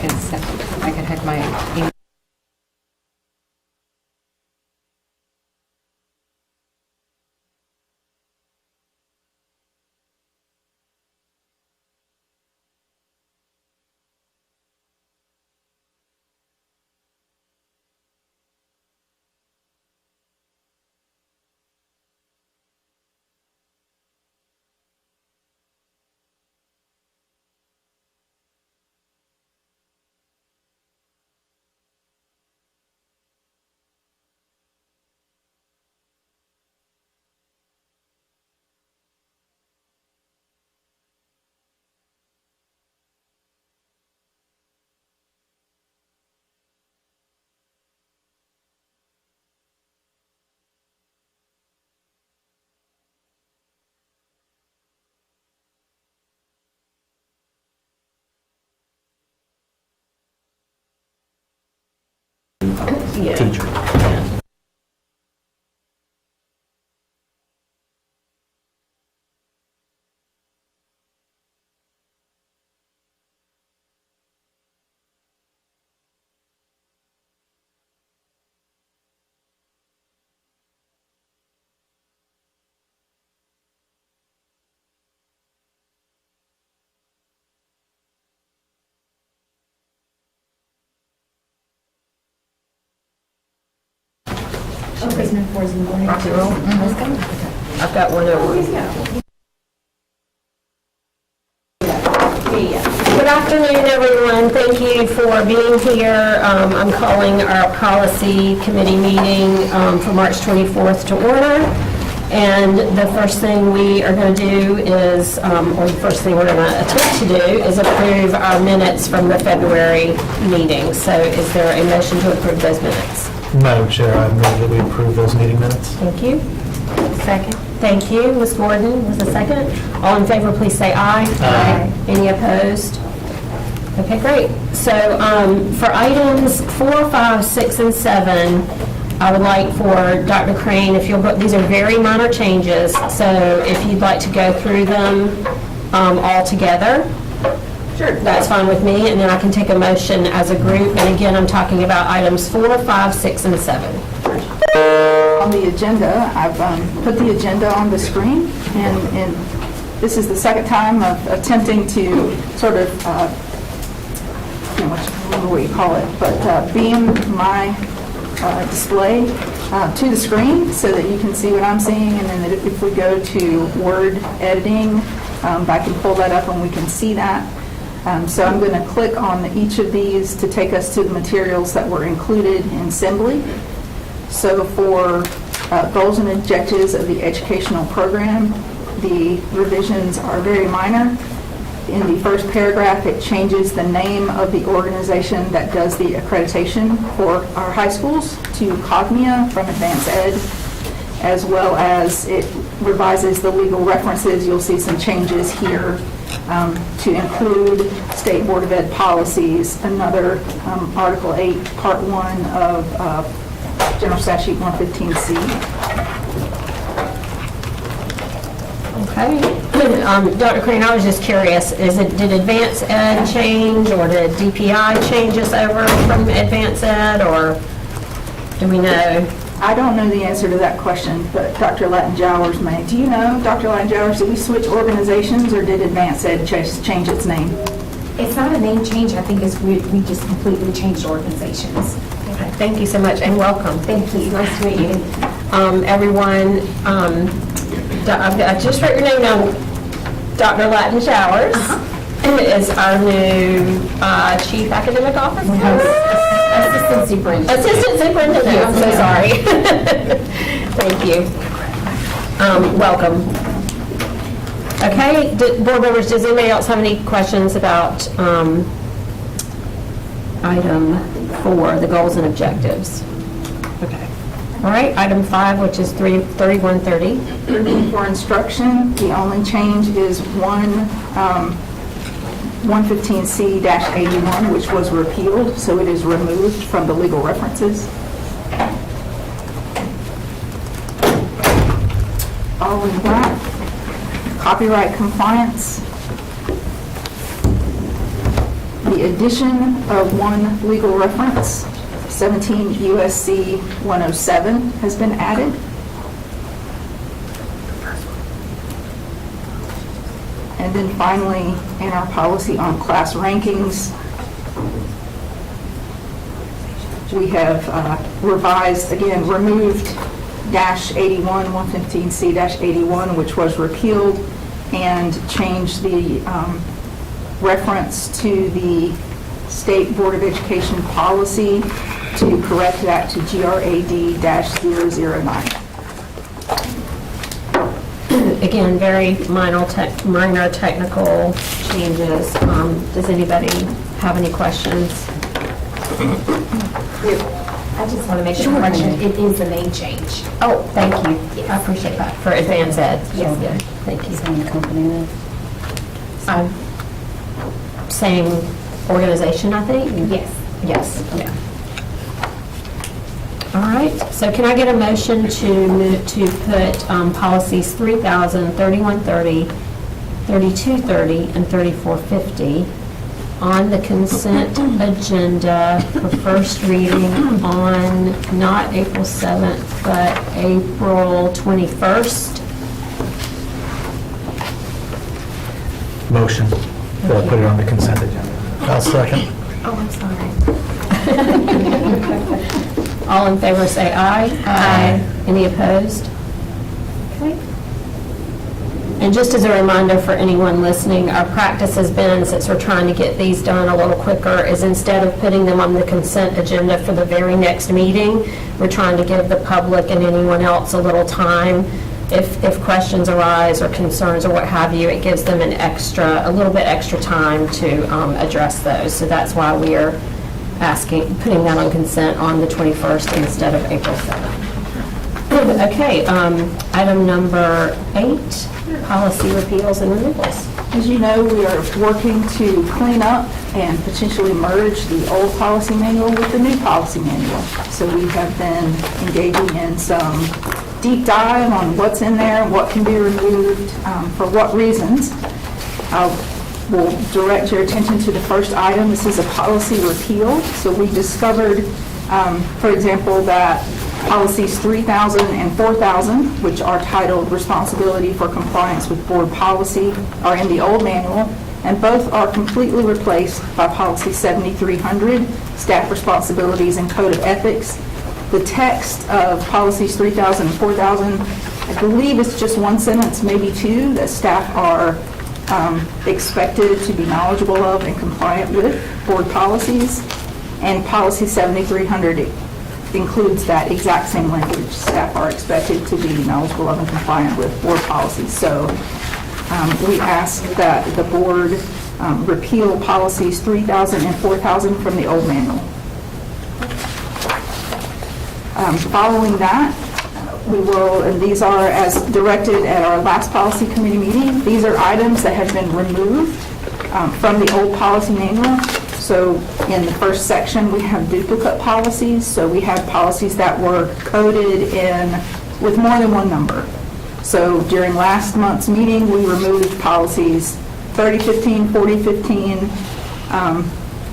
I could have my email. Yeah. Teacher. Prisoner 4 is in the morning. Rock and roll. I've got one over. Good afternoon, everyone. Thank you for being here. I'm calling our policy committee meeting for March 24th to order. And the first thing we are going to do is, or the first thing we're going to attempt to do is approve our minutes from the February meeting. So is there a motion to approve those minutes? Madam Chair, I move that we approve those meeting minutes. Thank you. Second. Thank you. Ms. Gordon was the second. All in favor, please say aye. Aye. Any opposed? Okay, great. So for items 4, 5, 6, and 7, I would like for Dr. Crane, if you'll, these are very minor changes, so if you'd like to go through them all together. Sure. That's fine with me, and then I can take a motion as a group. And again, I'm talking about items 4, 5, 6, and 7. On the agenda, I've put the agenda on the screen, and this is the second time of attempting to sort of, I don't know what you call it, but beam my display to the screen so that you can see what I'm seeing, and then if we go to Word editing, I can pull that up and we can see that. So I'm going to click on each of these to take us to the materials that were included in Assembly. So for goals and objectives of the educational program, the revisions are very minor. In the first paragraph, it changes the name of the organization that does the accreditation for our high schools to Cognia from Advanced Ed, as well as it revises the legal references. You'll see some changes here to include State Board of Ed policies, another Article 8, Part 1 of General Statute 115C. Okay. Dr. Crane, I was just curious, did Advanced Ed change, or did DPI change us over from Advanced Ed, or do we know? I don't know the answer to that question, but Dr. Latin-Jowers may. Do you know, Dr. Latin-Jowers, did we switch organizations, or did Advanced Ed change its name? It's not a name change, I think we just completely changed organizations. Okay, thank you so much, and welcome. Thank you, nice to meet you. Everyone, I just wrote your name down. Dr. Latin-Jowers is our new Chief Academic Officer. Assistant Superintendent. Assistant Superintendent, I'm so sorry. Thank you. Welcome. Okay, board members, does anybody else have any questions about item 4, the goals and objectives? Okay. All right, item 5, which is 3130. For instruction, the only change is 115C-81, which was repealed, so it is removed from the legal references. All of that. Copyright compliance. The addition of one legal reference, 17 USC 107, has been added. And then finally, in our policy on class rankings, we have revised, again, removed -81, 115C-81, which was repealed, and changed the reference to the State Board of Education policy to correct that to GRAD-009. Again, very minor technical changes. Does anybody have any questions? I just want to make a correction. It is the name change. Oh, thank you. I appreciate that. For Advanced Ed. Yes. Yeah, thank you. Same company name. Same organization, I think? Yes. Yes. Yeah. All right, so can I get a motion to put policies 3,000, 3130, 3230, and 3450 on the consent agenda for first reading on not April 7th, but April 21st? Motion to put it on the consent agenda. I'll second. Oh, I'm sorry. All in favor say aye. Aye. Any opposed? Okay. And just as a reminder for anyone listening, our practice has been, since we're trying to get these done a little quicker, is instead of putting them on the consent agenda for the very next meeting, we're trying to give the public and anyone else a little time. If questions arise or concerns or what have you, it gives them a little bit extra time to address those. So that's why we are putting that on consent on the 21st instead of April 7th. Okay, item number 8, policy repeals and removals. As you know, we are working to clean up and potentially merge the old policy manual with the new policy manual. So we have been engaging in some deep dive on what's in there, what can be removed, for what reasons. We'll direct your attention to the first item. This is a policy repeal. So we discovered, for example, that policies 3,000 and 4,000, which are titled Responsibility for Compliance with Board Policy, are in the old manual, and both are completely replaced by policy 7,300, Staff Responsibilities and Code of Ethics. The text of policies 3,000 and 4,000, I believe it's just one sentence, maybe two, that staff are expected to be knowledgeable of and compliant with board policies. And policy 7,300 includes that exact same language. Staff are expected to be knowledgeable of and compliant with board policies. So we ask that the board repeal policies 3,000 and 4,000 from the old manual. Following that, we will, and these are as directed at our last policy committee meeting, these are items that have been removed from the old policy manual. So in the first section, we have duplicate policies. So we have policies that were coded in with more than one number. So during last month's meeting, we removed policies 3015, 4015,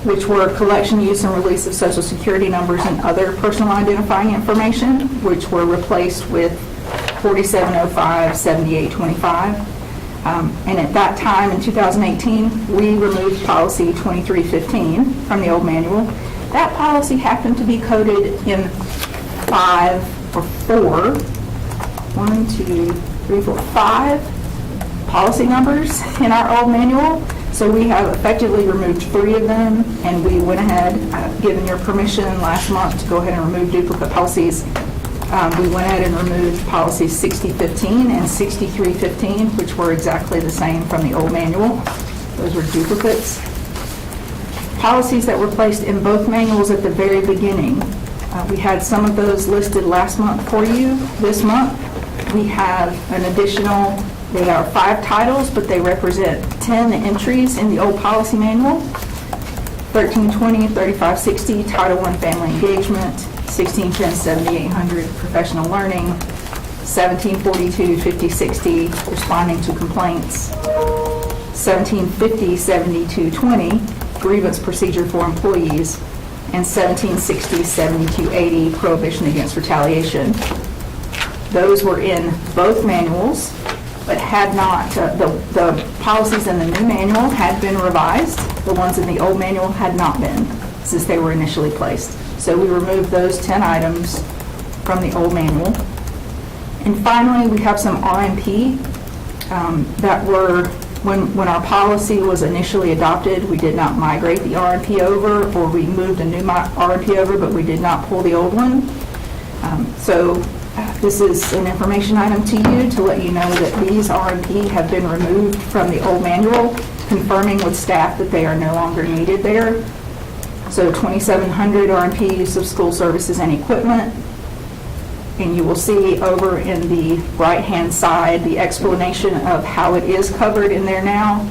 which were collection, use, and release of Social Security numbers and other personal identifying information, which were replaced with 4705, 7825. And at that time, in 2018, we removed policy 2315 from the old manual. That policy happened to be coded in 5 policy numbers in our old manual. So we have effectively removed 3 of them, and we went ahead, given your permission last month to go ahead and remove duplicate policies. We went ahead and removed policies 6015 and 6315, which were exactly the same from the old manual. Those were duplicates. Policies that were placed in both manuals at the very beginning. We had some of those listed last month for you. This month, we have an additional. They are 5 titles, but they represent 10 entries in the old policy manual. 1320, 3560, Title I Family Engagement, 1610, 7800, Professional Learning, 1742, 5060, Responding to Complaints, 1750, 7220, grievance procedure for employees, and 1760-7280 prohibition against retaliation. Those were in both manuals, but had not, the policies in the new manual had been revised. The ones in the old manual had not been, since they were initially placed. So we removed those 10 items from the old manual. And finally, we have some RMP that were, when our policy was initially adopted, we did not migrate the RMP over, or we moved a new RMP over, but we did not pull the old one. So this is an information item to you to let you know that these RMP have been removed from the old manual, confirming with staff that they are no longer needed there. So 2,700 RMP use of school services and equipment. And you will see over in the right-hand side the explanation of how it is covered in there now.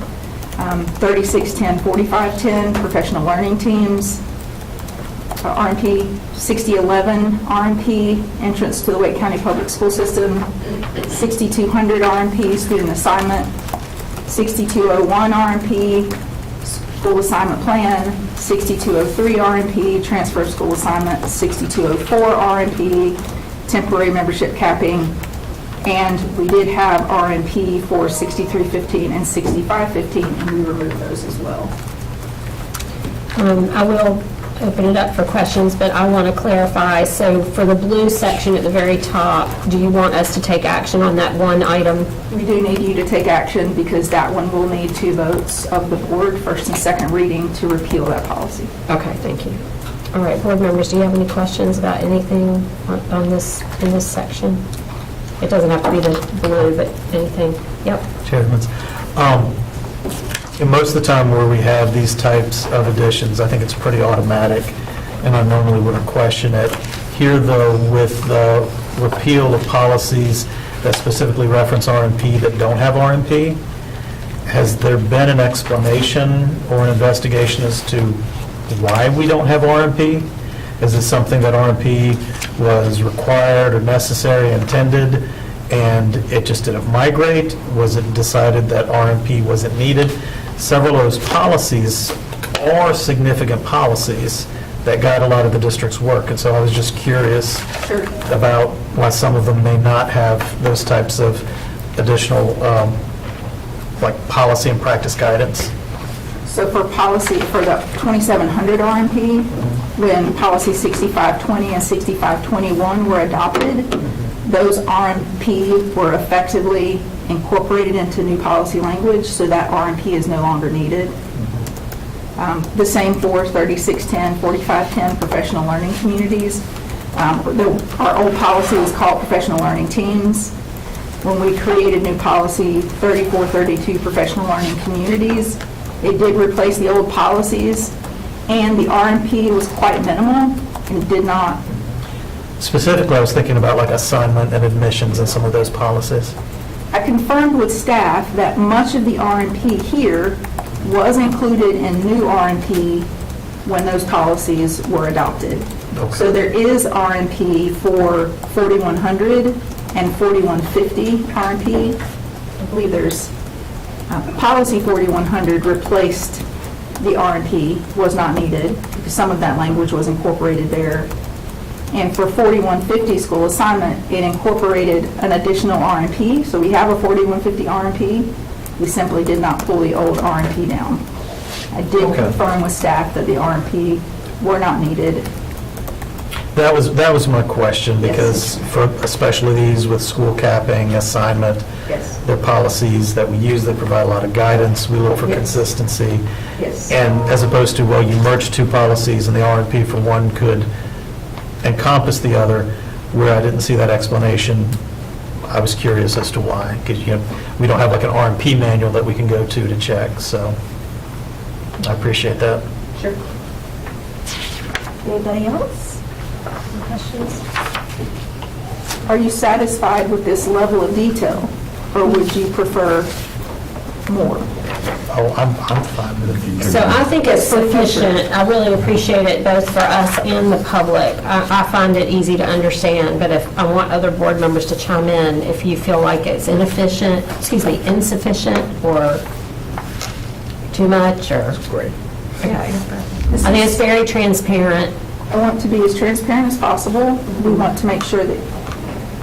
3610, 4510, professional learning teams, RMP, 6011 RMP, entrance to the Wake County Public School System, 6200 RMP, student assignment, 6201 RMP, school assignment plan, 6203 RMP, transfer of school assignment, 6204 RMP, temporary membership capping, and we did have RMP for 6315 and 6515, and we removed those as well. I will open it up for questions, but I want to clarify. So for the blue section at the very top, do you want us to take action on that one item? We do need you to take action because that one will need 2 votes of the board, first and second reading, to repeal that policy. Okay, thank you. All right, board members, do you have any questions about anything on this, in this section? It doesn't have to be the blue, but anything. Yep. Chairman, and most of the time where we have these types of additions, I think it's pretty automatic, and I normally wouldn't question it. Here, though, with the repeal of policies that specifically reference RMP that don't have RMP, has there been an explanation or an investigation as to why we don't have RMP? Is this something that RMP was required or necessary, intended, and it just didn't migrate? Was it decided that RMP wasn't needed? Several of those policies are significant policies that guide a lot of the district's work, and so I was just curious about why some of them may not have those types of additional, like policy and practice guidance. So for policy, for the 2700 RMP, when policy 6520 and 6521 were adopted, those RMP were effectively incorporated into new policy language, so that RMP is no longer needed. The same for 3610, 4510, professional learning communities. Our old policy was called professional learning teams. When we created new policy 3432, professional learning communities, it did replace the old policies, and the RMP was quite minimal and did not. Specifically, I was thinking about like assignment and admissions and some of those policies. I confirmed with staff that much of the RMP here was included in new RMP when those policies were adopted. Okay. So there is RMP for 4100 and 4150 RMP. I believe there's policy 4100 replaced the RMP, was not needed because some of that language was incorporated there. And for 4150 school assignment, it incorporated an additional RMP. So we have a 4150 RMP. We simply did not pull the old RMP down. I did confirm with staff that the RMP were not needed. That was my question, because for especially these with school capping, assignment, Yes. they're policies that we use, they provide a lot of guidance, we look for Yes. consistency. Yes. And as opposed to, well, you merge 2 policies and the RMP for one could encompass the other, where I didn't see that explanation, I was curious as to why, because we don't have like an RMP manual that we can go to check, so I appreciate that. Sure. Anybody else? Any questions? Are you satisfied with this level of detail, or would you prefer more? Oh, I'm fine with it. So I think it's sufficient. I really appreciate it, both for us and the public. I find it easy to understand, but if I want other board members to chime in, if you feel like it's insufficient, or too much, or... Great. Okay. I think it's very transparent. I want to be as transparent as possible. We want to make sure that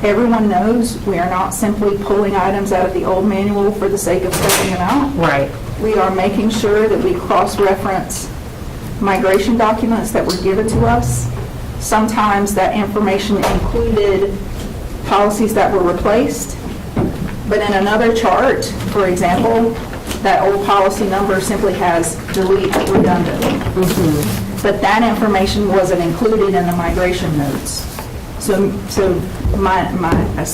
everyone knows we are not simply pulling items out of the old manual for the sake of stepping them out. Right. We are making sure that we cross-reference migration documents that were given to us. Sometimes that information included policies that were replaced, but in another chart, for example, that old policy number simply has delete redundant. But that information wasn't included in the migration notes. So my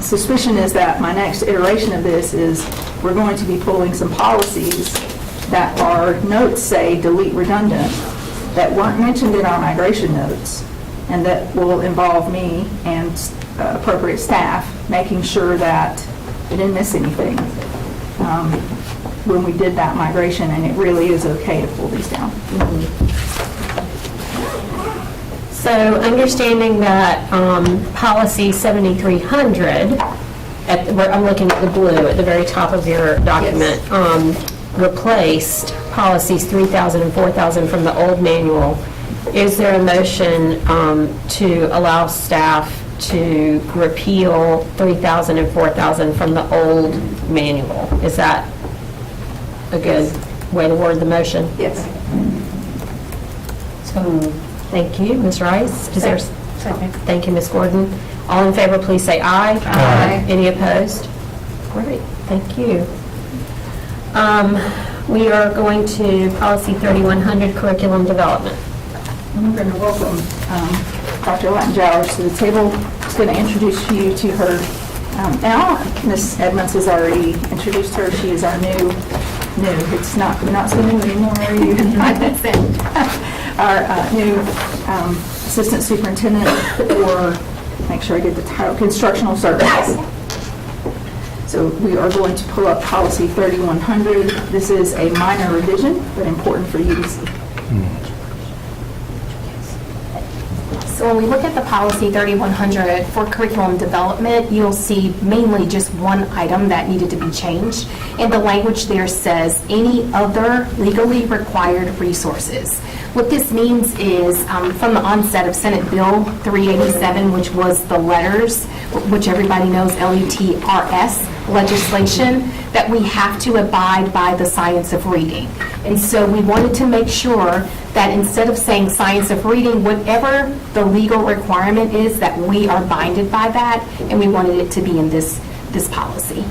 suspicion is that my next iteration of this is we're going to be pulling some policies that our notes say delete redundant that weren't mentioned in our migration notes, and that will involve me and appropriate staff making sure that we didn't miss anything when we did that migration, and it really is okay to pull these down. So understanding that policy 7300, I'm looking at the blue at the very top of your document, replaced policies 3000 and 4000 from the old manual. Is there a motion to allow staff to repeal 3000 and 4000 from the old manual? Is that a good way to word the motion? Yes. So, thank you, Ms. Rice. Is there? Second. Thank you, Ms. Gordon. All in favor, please say aye. Aye. Any opposed? Great, thank you. We are going to policy 3100, curriculum development. I'm going to welcome Dr. Latin-Jowers to the table. She's going to introduce you to her now. Ms. Edmonds has already introduced her. She is our new, it's not, you're not so new anymore, are you? Our new assistant superintendent for, make sure I get the title, constructional services. So we are going to pull up policy 3100. This is a minor revision, but important for you to see. So when we look at the policy 3100 for curriculum development, you'll see mainly just one item that needed to be changed. And the language there says any other legally required resources. What this means is from the onset of Senate Bill 387, which was the letters, which everybody knows, LETRS legislation, that we have to abide by the science of reading. And so we wanted to make sure that instead of saying science of reading, whatever the legal requirement is, that we are binded by that, and we wanted it to be in this policy.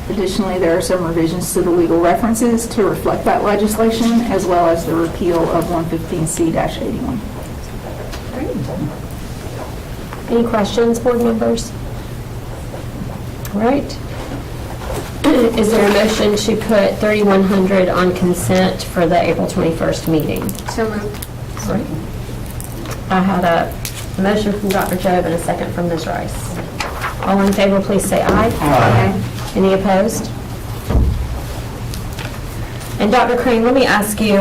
Additionally, there are some revisions to the legal references to reflect that legislation, as well as the repeal of 115C-81. Any questions, board members? All right. Is there a motion to put 3100 on consent for the April 21st meeting? So moved. All right. I had a motion from Dr. Jobe and a second from Ms. Rice. All in favor, please say aye. Aye. Any opposed? And Dr. Crane, let me ask you,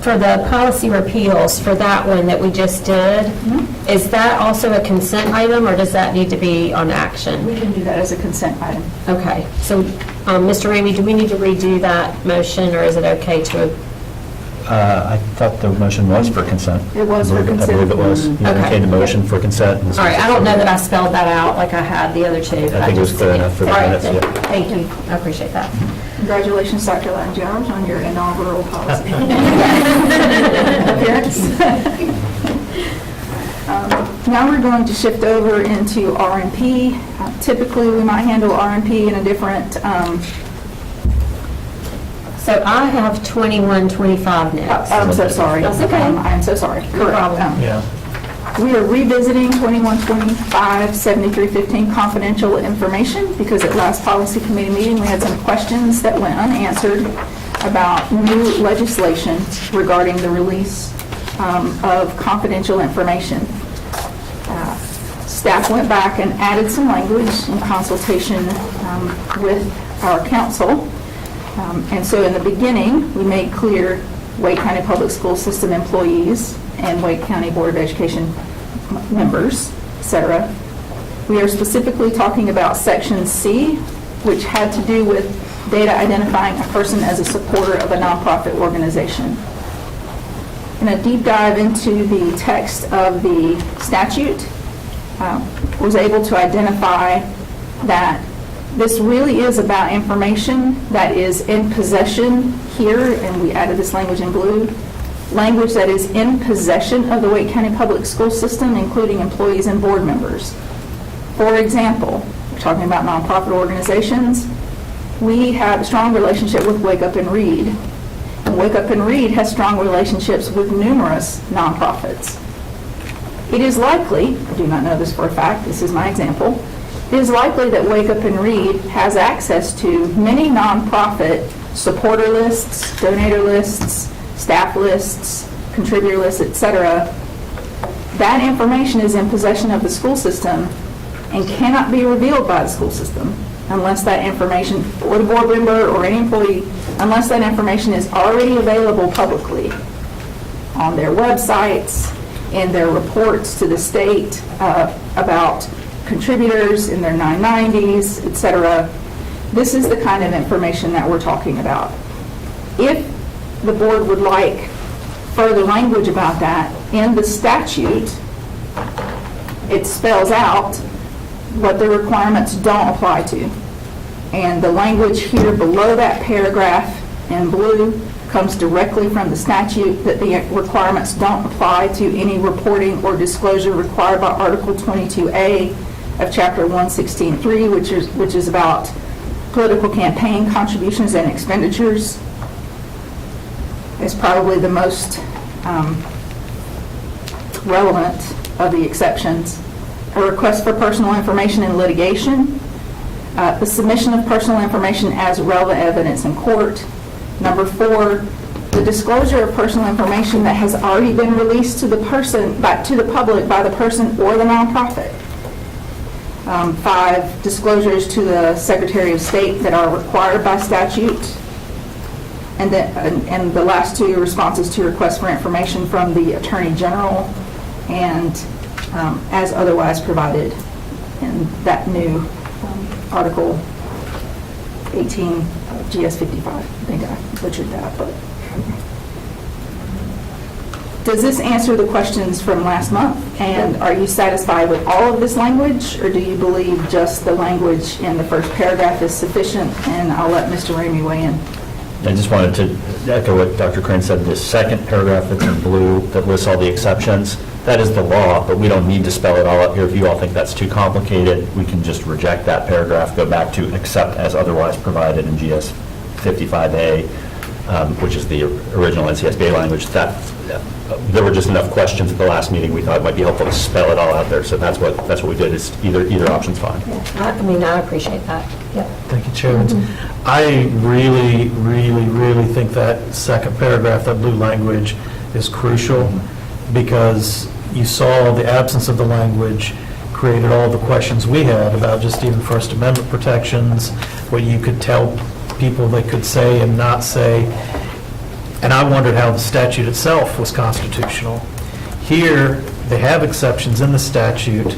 for the policy repeals, for that one that we just did, is that also a consent item, or does that need to be on action? We can do that as a consent item. Okay, so, Mr. Ramey, do we need to redo that motion, or is it okay to? I thought the motion was for consent. It was for consent. I believe it was. You Okay. entertained the motion for consent. All right, I don't know that I spelled that out like I had the other two. But I think it was just- clear enough for the All right, minutes, then. yeah. Thank you, I appreciate that. Congratulations, Dr. Latin-Jowers, on your inaugural policy appearance. Now we're going to shift over into R&P. Typically, we might handle R&P in a different, So I have 2125 next. I'm so sorry. That's okay. I am so sorry. No problem. Yeah. We are revisiting 2125, 7315 confidential information, because at last policy committee meeting, we had some questions that went unanswered about new legislation regarding the release of confidential information. Staff went back and added some language in consultation with our council. And so in the beginning, we made clear Wake County Public School System employees and Wake County Board of Education members, et cetera. We are specifically talking about Section C, which had to do with data identifying a person as a supporter of a nonprofit organization. In a deep dive into the text of the statute, was able to identify that this really is about information that is in possession here, and we added this language in blue, language that is in possession of the Wake County Public School System, including employees and board members. For example, we're talking about nonprofit organizations. We have a strong relationship with Wake Up and Read. And Wake Up and Read has strong relationships with numerous nonprofits. It is likely, I do not know this for a fact, this is my example, it is likely that Wake Up and Read has access to many nonprofit supporter lists, donator lists, staff lists, contributor lists, etc. That information is in possession of the school system and cannot be revealed by the school system unless that information, or the board member or any employee, unless that information is already available publicly on their websites, in their reports to the state about contributors, in their 990s, etc. This is the kind of information that we're talking about. If the board would like further language about that, in the statute, it spells out what the requirements don't apply to. And the language here below that paragraph in blue comes directly from the statute, that the requirements don't apply to any reporting or disclosure required by Article 22A of Chapter 116.3, which is about political campaign contributions and expenditures. It's probably the most relevant of the exceptions. A request for personal information in litigation, the submission of personal information as relevant evidence in court. Number 4, the disclosure of personal information that has already been released to the public by the person or the nonprofit. 5, disclosures to the Secretary of State that are required by statute. And the last 2, responses to requests for information from the Attorney General and as otherwise provided in that new Article 18 GS 55. I think I butchered that, but. Does this answer the questions from last month? And are you satisfied with all of this language, or do you believe just the language in the first paragraph is sufficient? And I'll let Mr. Ramey weigh in. I just wanted to echo what Dr. Crane said. This second paragraph that's in blue that lists all the exceptions, that is the law, but we don't need to spell it all out here. If you all think that's too complicated, we can just reject that paragraph, go back to except as otherwise provided in GS 55A, which is the original NCSBA language. There were just enough questions at the last meeting. We thought it might be helpful to spell it all out there. So that's what we did. Is either option's fine. I appreciate that. Yep. Thank you, Chairman. I really, really, really think that second paragraph, that blue language, is crucial because you saw the absence of the language created all the questions we had about just even First Amendment protections, what you could tell people they could say and not say. And I wondered how the statute itself was constitutional. Here, they have exceptions in the statute.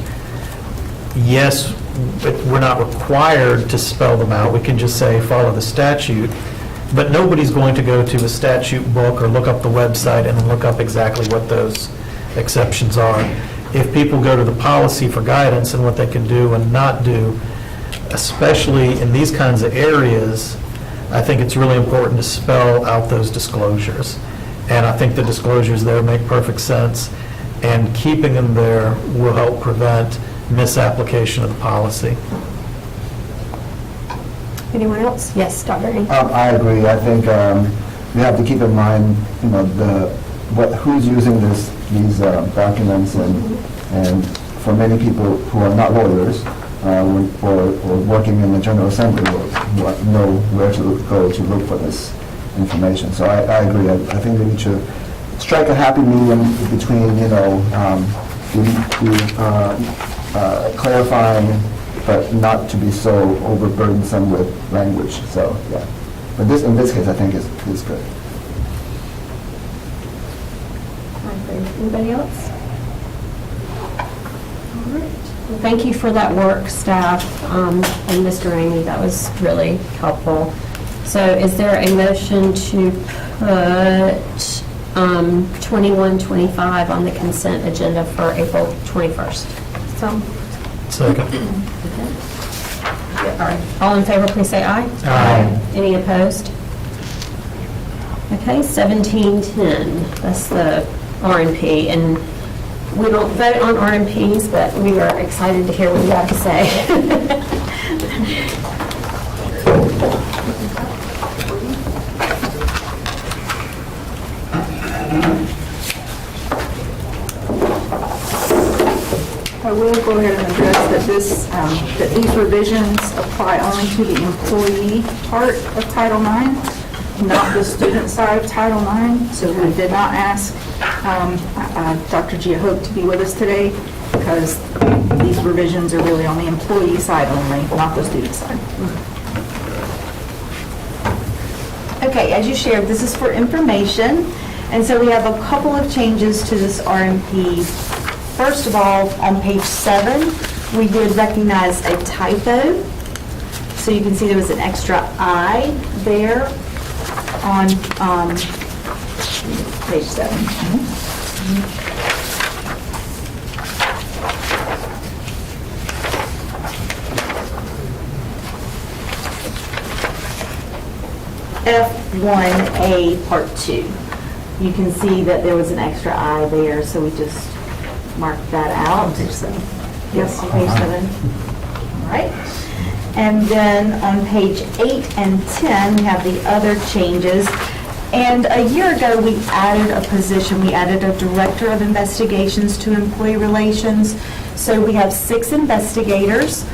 Yes, we're not required to spell them out. We can just say, follow the statute. But nobody's going to go to a statute book or look up the website and look up exactly what those exceptions are. If people go to the policy for guidance and what they can do and not do, especially in these kinds of areas, I think it's really important to spell out those disclosures. And I think the disclosures there make perfect sense, and keeping them there will help prevent misapplication of the policy. Anyone else? Yes, Dr. Ing. I agree. I think we have to keep in mind, who's using these documents, and for many people who are not lawyers or working in the General Assembly who know where to go to look for this information. So I agree. I think we need to strike a happy medium between, clarifying, but not to be so overburdensome with language. So yeah, but in this case, I think is good. Anybody else? All right. Well, thank you for that work, staff, and Mr. Ramey. That was really helpful. So is there a motion to put 2125 on the consent agenda for April 21st? So, Second. All right. All in favor, please say aye. Aye. Any opposed? Okay, 1710, that's the RMP, and we don't vote on RMPs, but we are excited to hear what you have to say. I will go ahead and address that these revisions apply only to the employee part of Title IX, not the student side of Title IX. So we did not ask Dr. Gia to be with us today because these revisions are really on the employee side only, not the student side. Okay, as you shared, this is for information, and so we have a couple of changes to this RMP. First of all, on page 7, we did recognize a typo. So you can see there was an extra I there on page 7. F1A Part 2. You can see that there was an extra I there, so we just marked that out. Page 7. Yes, on page 7. All right. And then on page 8 and 10, we have the other changes. And a year ago, we added a position. We added a Director of Investigations to Employee Relations. So we have 6 investigators,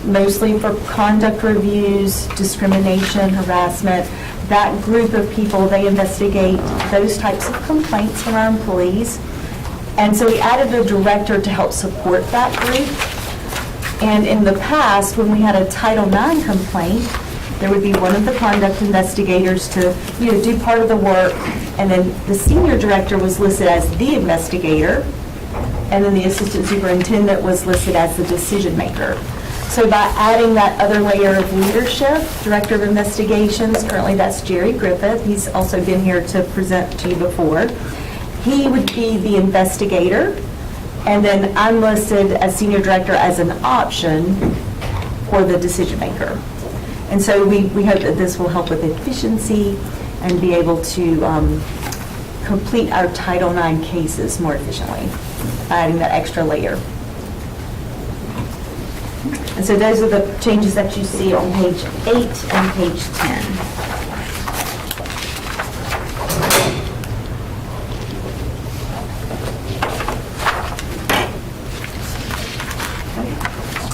mostly for conduct reviews, discrimination, harassment. That group of people, they investigate those types of complaints from our employees. And so we added a director to help support that group. And in the past, when we had a Title IX complaint, there would be one of the conduct investigators to, do part of the work, and then the senior director was listed as the investigator, and then the assistant superintendent was listed as the decision maker. So by adding that other layer of leadership, Director of Investigations, currently that's Jerry Griffith, he's also been here to present to you before. He would be the investigator, and then I'm listed as Senior Director as an option for the decision maker. And so we hope that this will help with efficiency and be able to complete our Title IX cases more efficiently by adding that extra layer. And so those are the changes that you see on page 8 and page 10.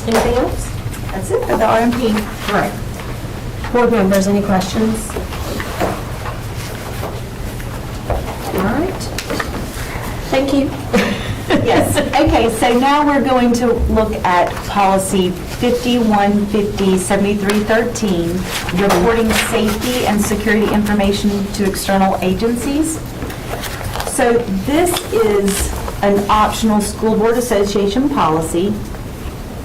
Anything else? That's it for the RMP. All right. Board members, any questions? All right. Thank you. Yes, okay, so now we're going to look at policy 5150-7313, reporting safety and security information to external agencies. So this is an optional school board association policy,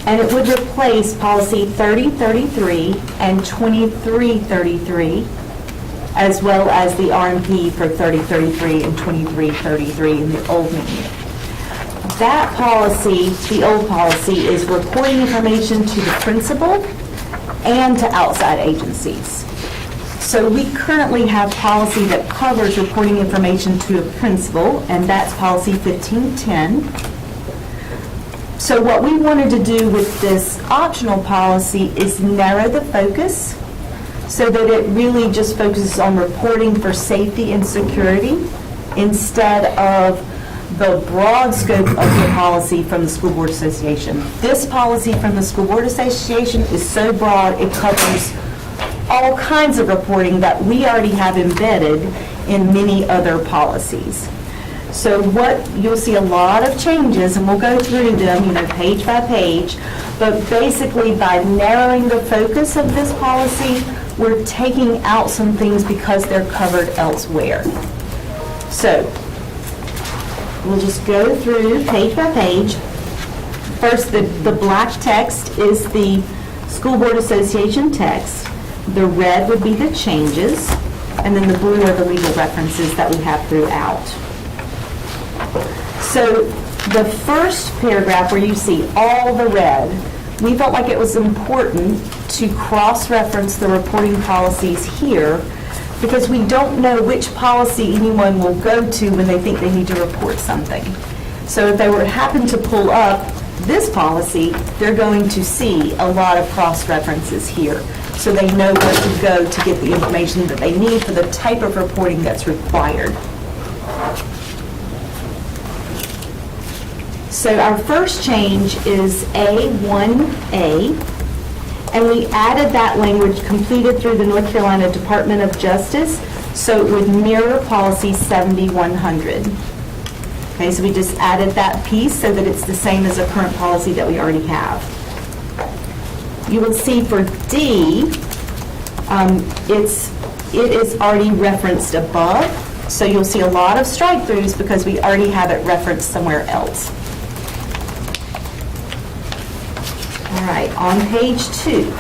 and it would replace policy 3033 and 2333, as well as the RMP for 3033 and 2333 in the old manual. That policy, the old policy, is reporting information to the principal and to outside agencies. So we currently have policy that covers reporting information to a principal, and that's policy 1510. So what we wanted to do with this optional policy is narrow the focus so that it really just focuses on reporting for safety and security instead of the broad scope of the policy from the School Board Association. This policy from the School Board Association is so broad, it covers all kinds of reporting that we already have embedded in many other policies. So what, you'll see a lot of changes, and we'll go through them, page by page, but basically by narrowing the focus of this policy, we're taking out some things because they're covered elsewhere. So, we'll just go through page by page. First, the black text is the School Board Association text. The red would be the changes, and then the blue are the legal references that we have throughout. So the first paragraph where you see all the red, we felt like it was important to cross-reference the reporting policies here because we don't know which policy anyone will go to when they think they need to report something. So if they were happen to pull up this policy, they're going to see a lot of cross-references here. So they know where to go to get the information that they need for the type of reporting that's required. So our first change is A1A, and we added that language completed through the North Carolina Department of Justice, so it would mirror policy 7100. Okay, so we just added that piece so that it's the same as a current policy that we already have. You will see for D, it is already referenced above, so you'll see a lot of strike-throughs because we already have it referenced somewhere else. All right, on page 2,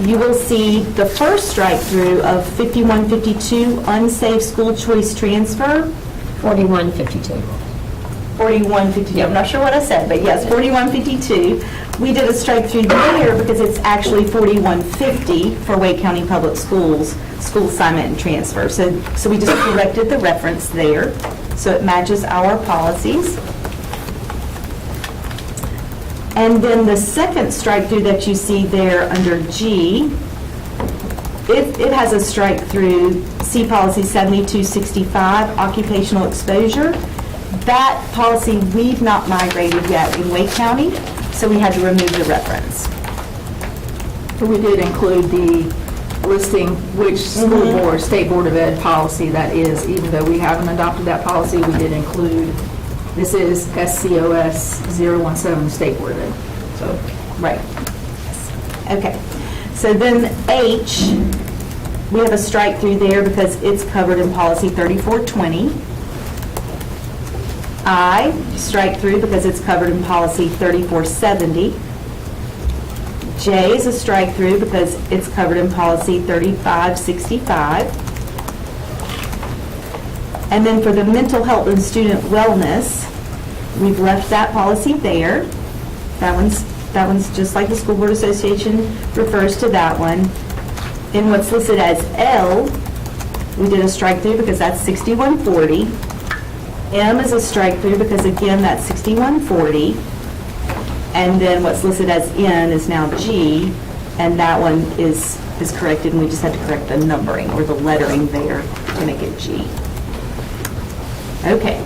you will see the first strike-through of 5152, unsafe school choice transfer. 4152. 4152, I'm not sure what I said, but yes, 4152. We did a strike-through there because it's actually 4150 for Wake County Public Schools, school assignment and transfer. So we just corrected the reference there, so it matches our policies. And then the second strike-through that you see there under G, it has a strike-through, C policy 7265, occupational exposure. That policy we've not migrated yet in Wake County, so we had to remove the reference. But we did include the listing which school board, state board of ed policy that is, even though we haven't adopted that policy, we did include, this is SCOS 017 state board of ed. So, Right. Okay. So then H, we have a strike-through there because it's covered in policy 3420. I, strike-through because it's covered in policy 3470. J is a strike-through because it's covered in policy 3565. And then for the mental health and student wellness, we've left that policy there. That one's just like the School Board Association refers to that one. In what's listed as L, we did a strike-through because that's 6140. M is a strike-through because, again, that's 6140. And then what's listed as N is now G, and that one is corrected, and we just had to correct the numbering or the lettering there to make it G. Okay.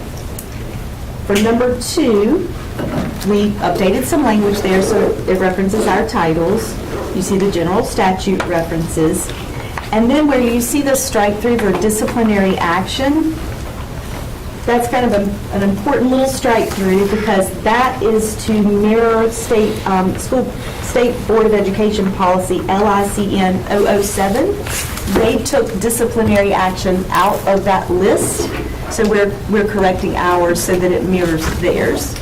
For number 2, we updated some language there so it references our titles. You see the general statute references. And then where you see the strike-through for disciplinary action, that's kind of an important little strike-through because that is to mirror state Board of Education policy LICN 007. They took disciplinary action out of that list, so we're correcting ours so that it mirrors theirs.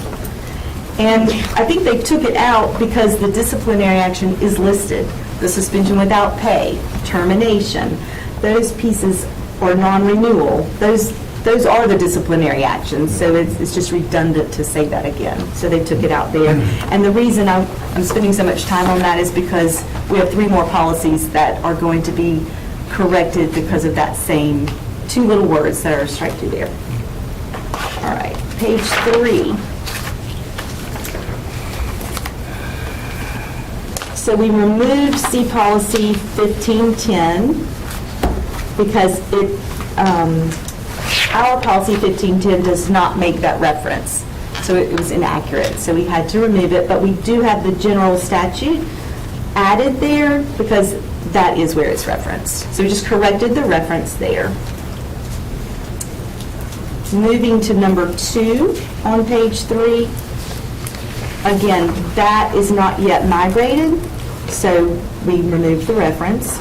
And I think they took it out because the disciplinary action is listed. The suspension without pay, termination, those pieces, or non-renewal, those are the disciplinary actions, so it's just redundant to say that again. So they took it out there. And the reason I'm spending so much time on that is because we have 3 more policies that are going to be corrected because of that same 2 little words that are strike through there. All right, page 3. So we removed C policy 1510 because our policy 1510 does not make that reference. So it was inaccurate. So we had to remove it, but we do have the general statute added there because that is where it's referenced. So we just corrected the reference there. Moving to number 2 on page 3. Again, that is not yet migrated, so we removed the reference.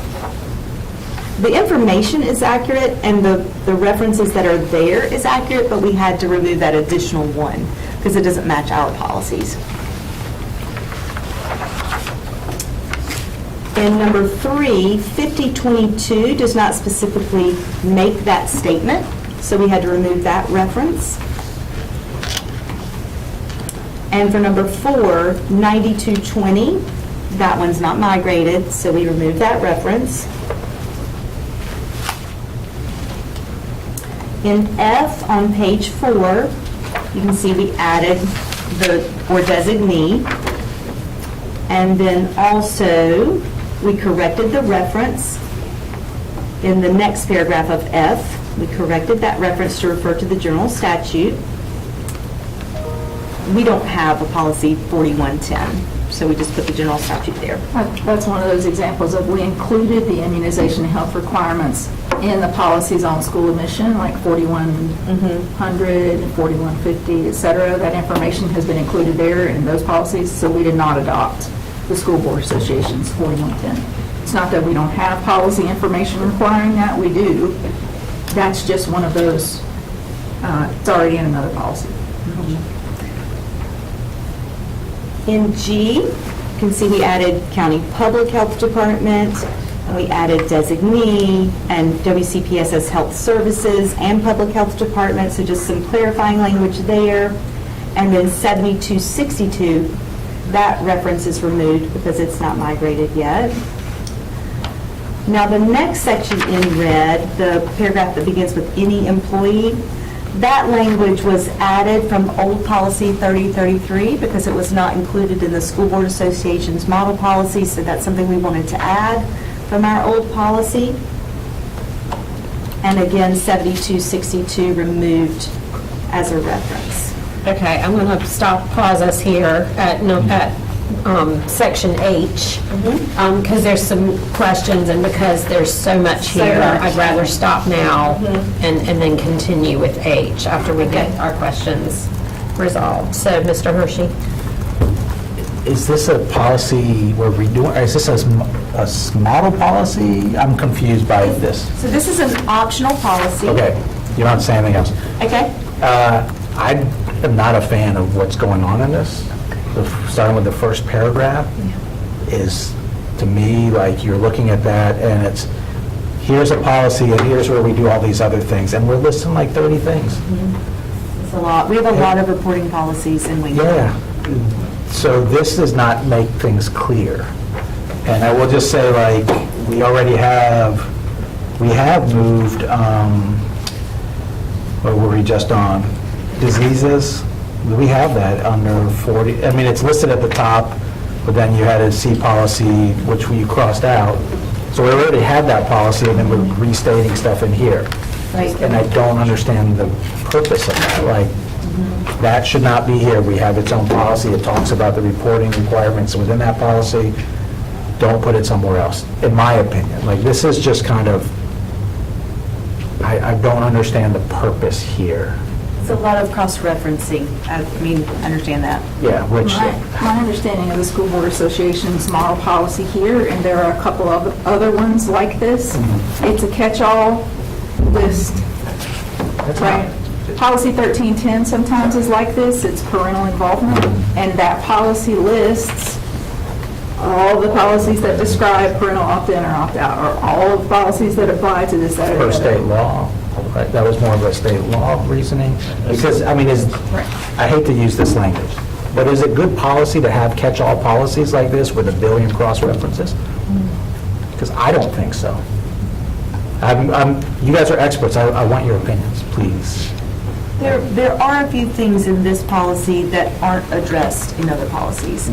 The information is accurate and the references that are there is accurate, but we had to remove that additional one because it doesn't match our policies. In number 3, 5022 does not specifically make that statement, so we had to remove that reference. And for number 4, 9220, that one's not migrated, so we removed that reference. In F on page 4, you can see we added the or designee. And then also, we corrected the reference in the next paragraph of F. We corrected that reference to refer to the general statute. We don't have a policy 4110, so we just put the general statute there. That's one of those examples of we included the immunization and health requirements in the policies on school admission, like 4100, 4150, et cetera. That information has been included there in those policies, so we did not adopt the School Board Association's 4110. It's not that we don't have policy information requiring that, we do. That's just one of those, it's already in another policy. In G, you can see we added County Public Health Department, and we added designee, and WCPSS Health Services and Public Health Department, so just some clarifying language there. And then 7262, that reference is removed because it's not migrated yet. Now, the next section in red, the paragraph that begins with any employee, that language was added from old policy 3033 because it was not included in the School Board Association's model policy, so that's something we wanted to add from our old policy. And again, 7262 removed as a reference. Okay, I'm going to pause us here at section H, because there's some questions, and because there's so much here, I'd rather stop now and then continue with H after we get our questions resolved. So, Mr. Hershey? Is this a policy we're redoing, or is this a model policy? I'm confused by this. So this is an optional policy. Okay, you don't have to say anything else. Okay. I am not a fan of what's going on in this. Starting with the first paragraph is, to me, like you're looking at that and it's, here's a policy and here's where we do all these other things, and we're listing like 30 things. It's a lot. We have a lot of reporting policies and we. Yeah. So this does not make things clear. And I will just say, like, we have moved, what were we just on? Diseases. We have that under 40, I mean, it's listed at the top, but then you had a C policy, which we crossed out. So we already had that policy, and then we're restating stuff in here. Right. And I don't understand the purpose of that. Like, that should not be here. We have its own policy. It talks about the reporting requirements within that policy. Don't put it somewhere else, in my opinion. Like, this is just kind of, I don't understand the purpose here. It's a lot of cross-referencing. I mean, I understand that. Yeah, which, My understanding of the School Board Association's model policy here, and there are a couple of other ones like this, it's a catch-all list, that's right? Policy 1310 sometimes is like this, it's parental involvement, and that policy lists all the policies that describe parental opt-in or opt-out, or all of the policies that apply to this, that, or the for other. state law, right? That was more of a state law reasoning. Because, I mean, I hate to use this language, but is it good policy to have catch-all policies like this with a billion cross-references? Because I don't think so. You guys are experts. I want your opinions, please. There are a few things in this policy that aren't addressed in other policies,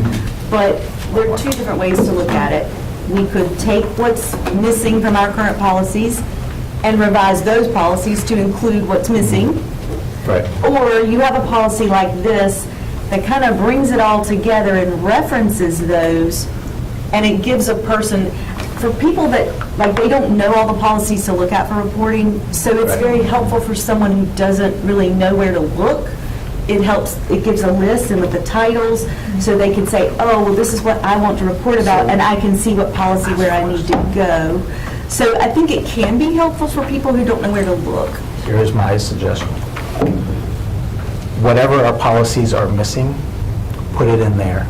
but there are two different ways to look at it. We could take what's missing from our current policies and revise those policies to include what's missing. Right. Or you have a policy like this that kind of brings it all together and references those, and it gives a person, for people that, like, they don't know all the policies to look at for reporting, so it's very helpful for someone who doesn't really know where to look. It helps, it gives a list and with the titles, so they can say, oh, well, this is what I want to report about, and I can see what policy where I need to go. So I think it can be helpful for people who don't know where to look. Here's my suggestion. Whatever our policies are missing, put it in there.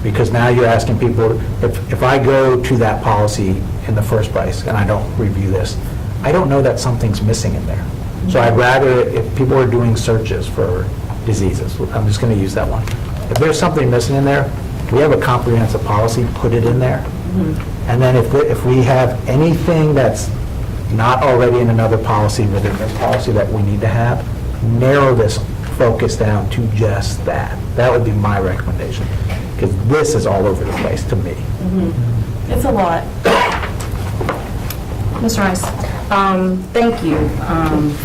Because now you're asking people, if I go to that policy in the first place and I don't review this, I don't know that something's missing in there. So I'd rather, if people are doing searches for diseases, I'm just going to use that one. If there's something missing in there, we have a comprehensive policy, put it in there. And then if we have anything that's not already in another policy within this policy that we need to have, narrow this focus down to just that. That would be my recommendation, because this is all over the place to me. It's a lot. Ms. Rice? Thank you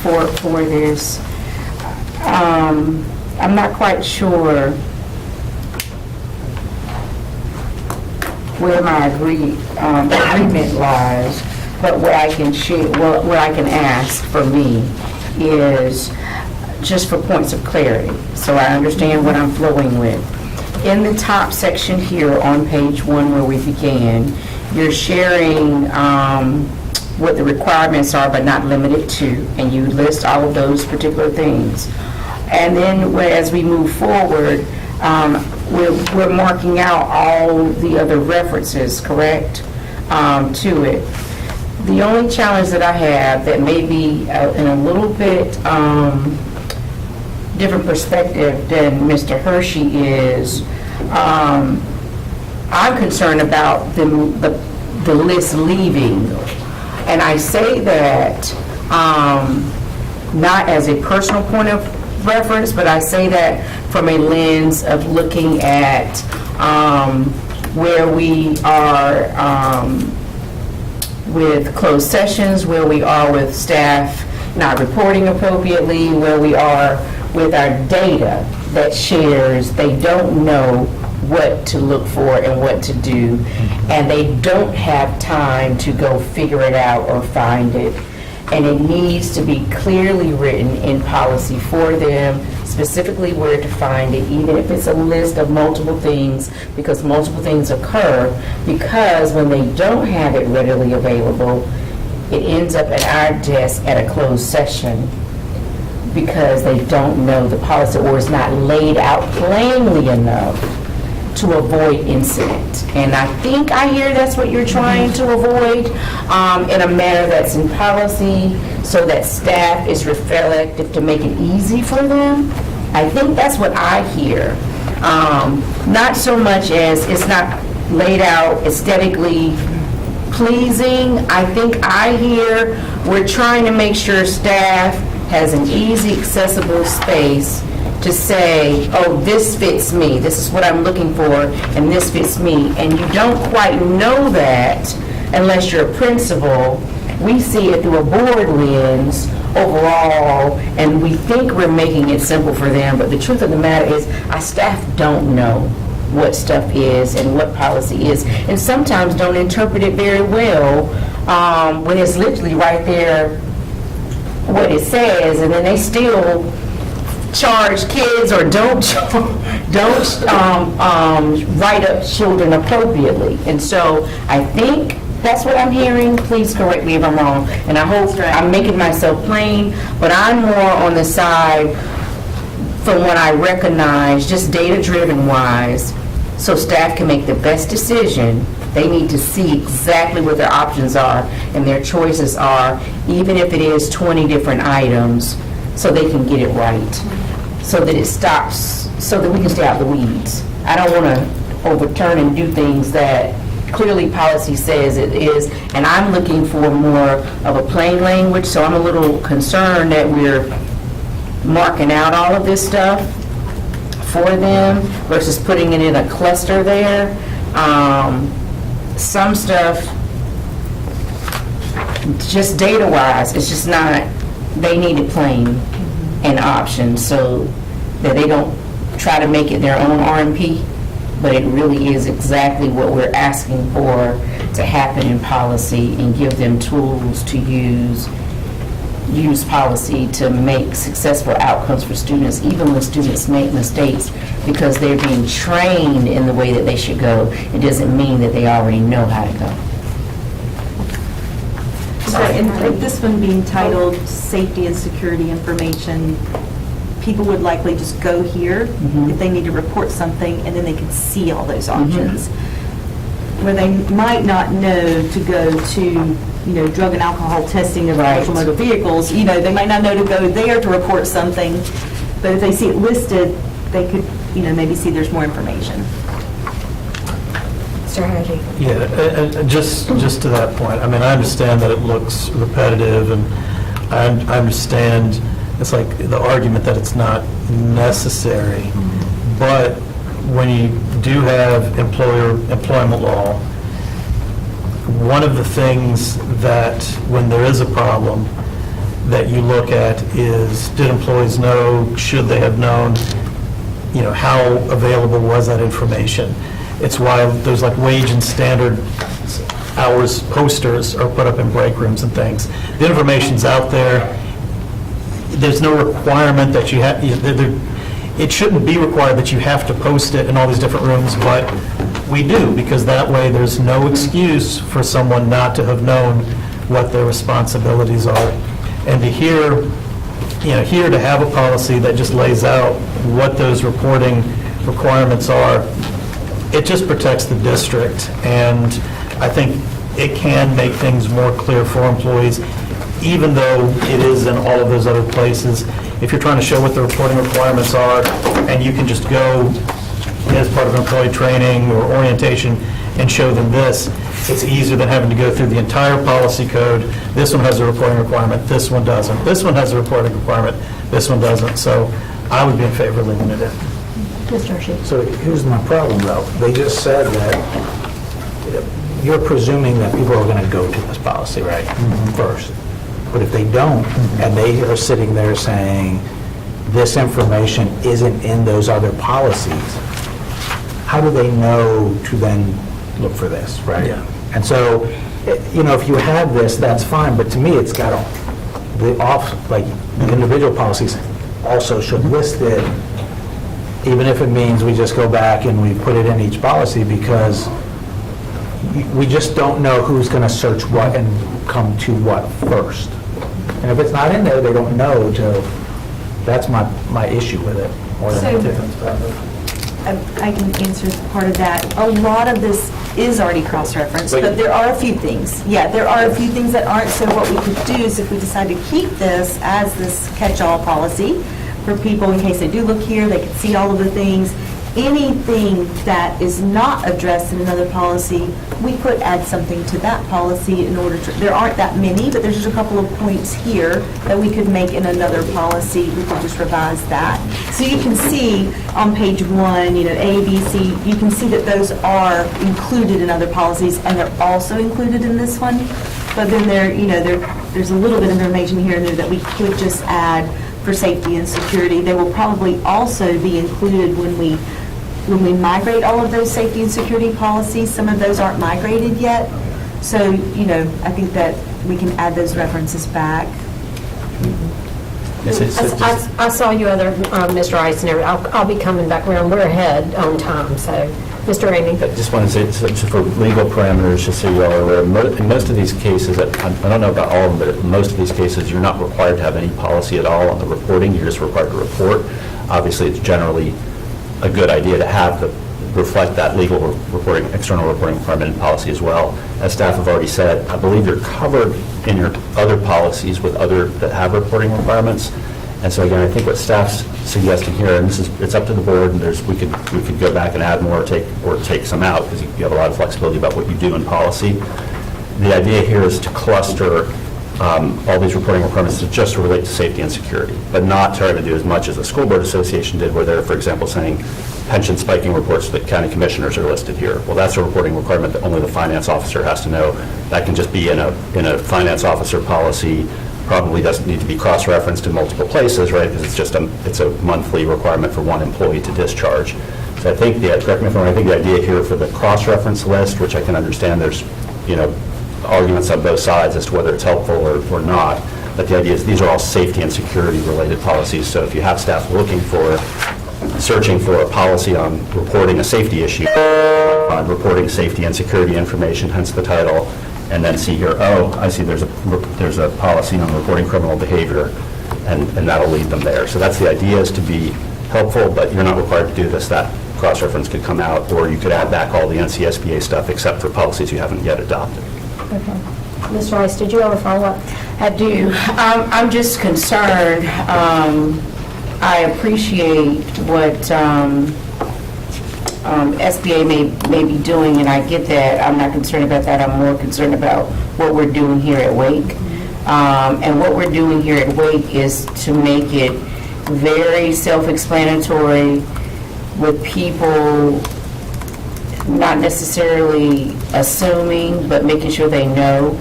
for this. I'm not quite sure where my agreement lies, but what I can share, what I can ask for me is just for points of clarity, so I understand what I'm flowing with. In the top section here on page 1 where we began, you're sharing what the requirements are, but not limited to, and you list all of those particular things. And then as we move forward, we're marking out all the other references, correct, to it. The only challenge that I have that may be in a little bit different perspective than Mr. Hershey is, I'm concerned about the list leaving. And I say that not as a personal point of reference, but I say that from a lens of looking at where we are with closed sessions, where we are with staff not reporting appropriately, where we are with our data that shares they don't know what to look for and what to do, and they don't have time to go figure it out or find it. And it needs to be clearly written in policy for them, specifically where to find it, even if it's a list of multiple things, because multiple things occur, because when they don't have it readily available, it ends up at our desk at a closed session because they don't know the policy or it's not laid out plainly enough to avoid incident. And I think I hear that's what you're trying to avoid in a manner that's in policy so that staff is reflective to make it easy for them. I think that's what I hear. Not so much as it's not laid out aesthetically pleasing. I think I hear we're trying to make sure staff has an easy, accessible space to say, oh, this fits me, this is what I'm looking for, and this fits me. And you don't quite know that unless you're a principal. We see it through a board lens overall, and we think we're making it simple for them, but the truth of the matter is our staff don't know what stuff is and what policy is, and sometimes don't interpret it very well when it's literally right there what it says, and then they still charge kids or don't write up children appropriately. And so I think that's what I'm hearing. Please correct me if I'm wrong. And I hope I'm making myself plain, but I'm more on the side from what I recognize, just data-driven wise, so staff can make the best decision. They need to see exactly what their options are and their choices are, even if it is 20 different items, so they can get it right, so that it stops, so that we can stay out the weeds. I don't want to overturn and do things that clearly policy says it is, and I'm looking for more of a plain language, so I'm a little concerned that we're marking out all of this stuff for them versus putting it in a cluster there. Some stuff, just data-wise, it's just not, they need it plain and options so that they don't try to make it their own RMP, but it really is exactly what we're asking for to happen in policy, and give them tools to use policy to make successful outcomes for students, even when students make mistakes, because they're being trained in the way that they should go. It doesn't mean that they already know how to go. So, and this one being titled Safety and Security Information people would likely just go here if they need to report something, and then they could see all those options. Where they might not know to go to, drug and alcohol testing of commercial motor vehicles, they might not know to go there to report something, but if they see it listed, they could, maybe see there's more information. Mr. Hagy? Yeah, and just to that point, I mean, I understand that it looks repetitive, and I understand it's like the argument that it's not necessary, but when you do have employment law, one of the things that, when there is a problem, that you look at is, did employees know, should they have known, how available was that information? It's why there's like wage and standard hours posters are put up in break rooms and things. The information's out there. There's no requirement that you have, it shouldn't be required that you have to post it in all these different rooms, but we do, because that way there's no excuse for someone not to have known what their responsibilities are. And to here to have a policy that just lays out what those reporting requirements are, it just protects the district, and I think it can make things more clear for employees, even though it is in all of those other places. If you're trying to show what the reporting requirements are, and you can just go as part of employee training or orientation and show them this, it's easier than having to go through the entire policy code. This one has a reporting requirement, this one doesn't. This one has a reporting requirement, this one doesn't. So I would be in favor of leaving it in. Mr. Hershey? So here's my problem, though. They just said that you're presuming that people are going to go to this policy, right, first. But if they don't, and they are sitting there saying, this information isn't in those other policies, how do they know to then look for this, right? Yeah. And so, if you have this, that's fine, but to me, it's got the individual policies also should list it, even if it means we just go back and we put it in each policy, because we just don't know who's going to search what and come to what first. And if it's not in there, they don't know that's my issue with it, more than anything. I can answer part of that. A lot of this is already cross-referenced, but there are a few things. Yeah, there are a few things that aren't, so what we could do is if we decide to keep this as this catch-all policy for people in case they do look here, they can see all of the things. Anything that is not addressed in another policy, we could add something to that policy in order to, there aren't that many, but there's just a couple of points here that we could make in another policy. We could just revise that. So you can see on page 1, A, B, C, you can see that those are included in other policies, and they're also included in this one. But then there's a little bit of information here and there that we could just add for safety and security. They will probably also be included when we migrate all of those safety and security policies. Some of those aren't migrated yet. So, I think that we can add those references back. I saw you other, Mr. Eisner. I'll be coming back around. We're ahead on time, so. Mr. Ramey? I just want to say, so for legal parameters, just so you all are aware, in most of these cases, I don't know about all of them, but in most of these cases, you're not required to have any policy at all on the reporting. You're just required to report. Obviously, it's generally a good idea to have reflect that legal reporting, external reporting requirement in policy as well. As staff have already said, I believe you're covered in your other policies with other that have reporting requirements. And so again, I think what staff's suggesting here, and it's up to the board, and we could go back and add more or take some out, because you have a lot of flexibility about what you do in policy. The idea here is to cluster all these reporting requirements to just relate to safety and security, but not try to do as much as the School Board Association did, where they're, for example, saying pension spiking reports that county commissioners are listed here. Well, that's a reporting requirement that only the finance officer has to know. That can just be in a finance officer policy. Probably doesn't need to be cross-referenced in multiple places, right? Because it's a monthly requirement for one employee to discharge. So I think correct me if I'm wrong, I think the idea here for the cross-reference list, which I can understand there's arguments on both sides as to whether it's helpful or not. But the idea is these are all safety and security related policies. So if you have staff searching for a policy on reporting a safety issue, on reporting safety and security information, hence the title, and then see here, oh, I see there's a policy on reporting criminal behavior. and that'll lead them there. So that's the idea, is to be helpful, but you're not required to do this. That cross-reference could come out, or you could add back all the NCSBA stuff except for policies you haven't yet adopted. Ms. Rice, did you have a follow-up? I do. I'm just concerned. I appreciate what SBA may be doing, and I get that. I'm not concerned about that. I'm more concerned about what we're doing here at Wake. And what we're doing here at Wake is to make it very self-explanatory, with people not necessarily assuming, but making sure they know.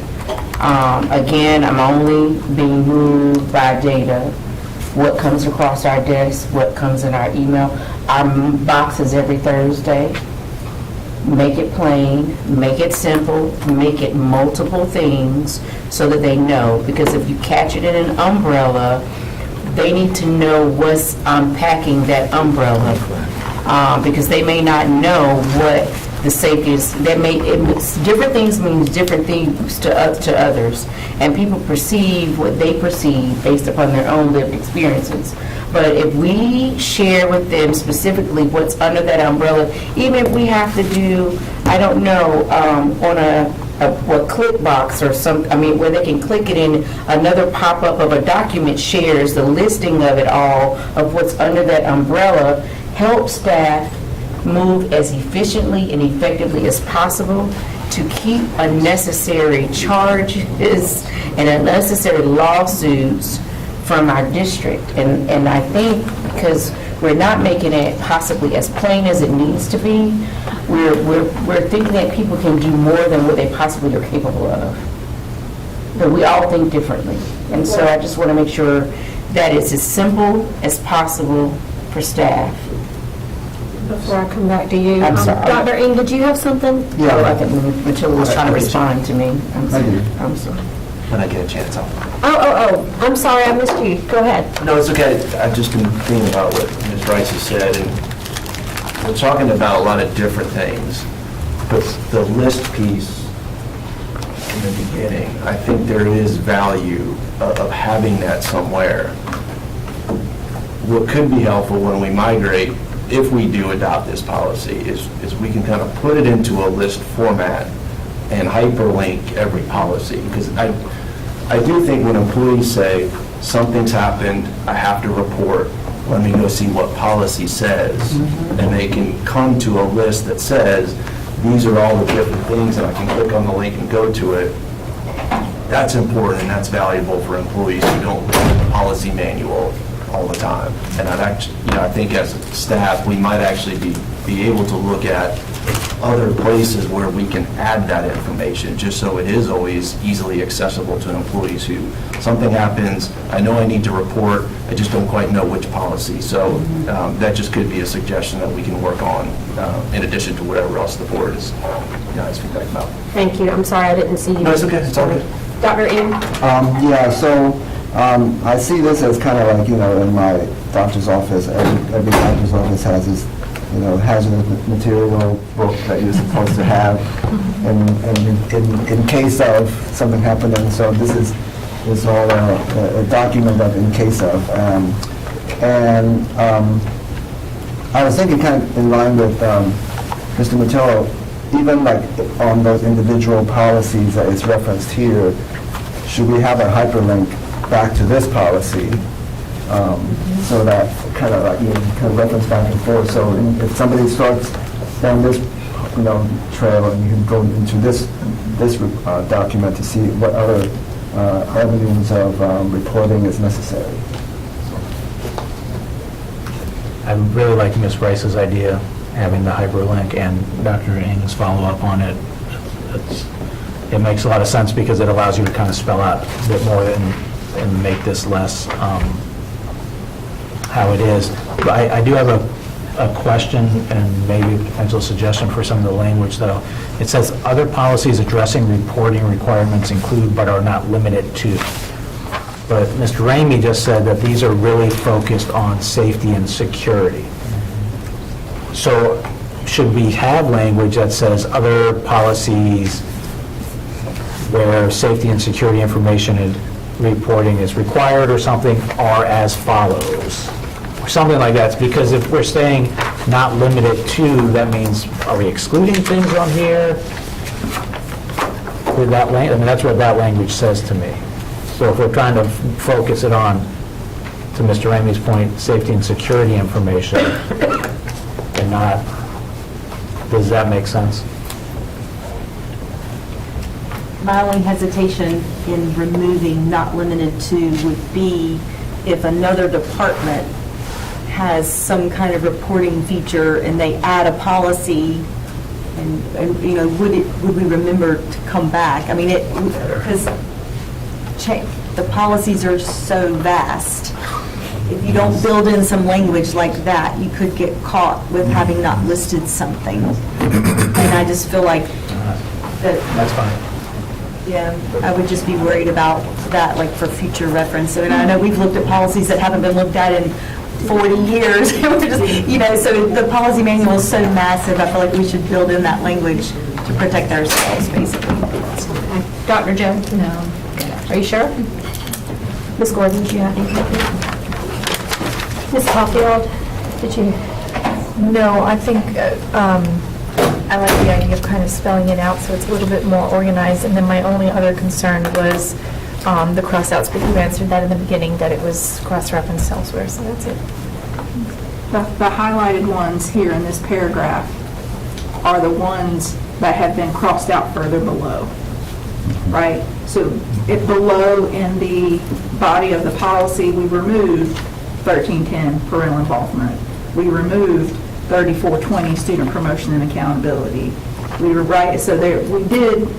Again, I'm only being moved by data. What comes across our desk, what comes in our email. Our boxes every Thursday. Make it plain, make it simple, make it multiple things so that they know. Because if you catch it in an umbrella, they need to know what's unpacking that umbrella. Because they may not know what the safety is. Different things means different things to others, and people perceive what they perceive based upon their own lived experiences. But if we share with them specifically what's under that umbrella, even if we have to do, I don't know, on a click box or where they can click it in, another pop-up of a document shares the listing of it all, of what's under that umbrella, help staff move as efficiently and effectively as possible to keep unnecessary charges and unnecessary lawsuits from our district. And I think because we're not making it possibly as plain as it needs to be, we're thinking that people can do more than what they possibly are capable of. But we all think differently. And so I just want to make sure that it's as simple as possible for staff. Before I come back to you. I'm sorry. Dr. Ng, did you have something? Yeah. I think Matilda was trying to respond to me. I'm I do. sorry. When I get a chance, I'll... Oh, I'm sorry, I missed you. Go ahead. No, it's okay. I've just been thinking about what Ms. Rice has said, and we're talking about a lot of different things, but the list piece in the beginning, I think there is value of having that somewhere. What could be helpful when we migrate, if we do adopt this policy, is we can kind of put it into a list format and hyperlink every policy. Because I do think when employees say, something's happened, I have to report, let me go see what policy says, and they can come to a list that says, these are all the different things, and I can click on the link and go to it. That's important and that's valuable for employees who don't read the policy manual all the time. And I think as staff, we might actually be able to look at other places where we can add that information, just so it is always easily accessible to employees who, something happens, I know I need to report, I just don't quite know which policy. So that just could be a suggestion that we can work on in addition to whatever else the board is feedback about. Thank you. I'm sorry I didn't see you. No, it's okay. It's all good. Dr. Ng? I see this as kind of like, in my doctor's office, every doctor's office has this, hazardous material book that you're supposed to have in case of something happening. So this is all a document of in case of. I was thinking kind of in line with Mr. Matillo, even like on those individual policies that is referenced here, should we have a hyperlink back to this policy, so that kind of like you can reference back and forth. So if somebody starts down this, trail, and you can go into this document to see what other avenues of reporting is necessary. I really like Ms. Rice's idea, having the hyperlink, and Dr. Ng's follow-up on it. It makes a lot of sense because it allows you to kind of spell out a bit more and make this less how it is. But I do have a question and maybe a potential suggestion for some of the language, though. It says, other policies addressing reporting requirements include but are not limited to. But Mr. Ramey just said that these are really focused on safety and security. So should we have language that says other policies where safety and security information reporting is required or something, are as follows, or something like that, because if we're saying not limited to, that means, are we excluding things on here? With that I mean, that's what that language says to me. So if we're trying to focus it on, to Mr. Ramey's point, safety and security information, and not, does that make sense? My only hesitation in removing not limited to would be if another department has some kind of reporting feature and they add a policy, and you know, would we remember to come back? I mean, because the policies are so vast. If you don't build in some language like that, you could get caught with having not listed something. And I just feel like that. That's fine. Yeah, I would just be worried about that, like, for future reference. I mean, I know we've looked at policies that haven't been looked at in 40 years. We're just, you know, so the policy manual is so massive, I feel like we should build in that language to protect ourselves, basically. Dr. Jones? No. Are you sure? Ms. Gordon, do you have anything? Ms. Caulfield, did you? No, I think I like the idea of kind of spelling it out so it's a little bit more organized. And then my only other concern was the cross-outs, but you answered that in the beginning, that it was cross-referenced elsewhere, so that's it. The highlighted ones here in this paragraph are the ones that have been crossed out further below, right? So if below in the body of the policy, we removed 1310, parental involvement. We removed 3420, student promotion and accountability. We were right, so there, we did,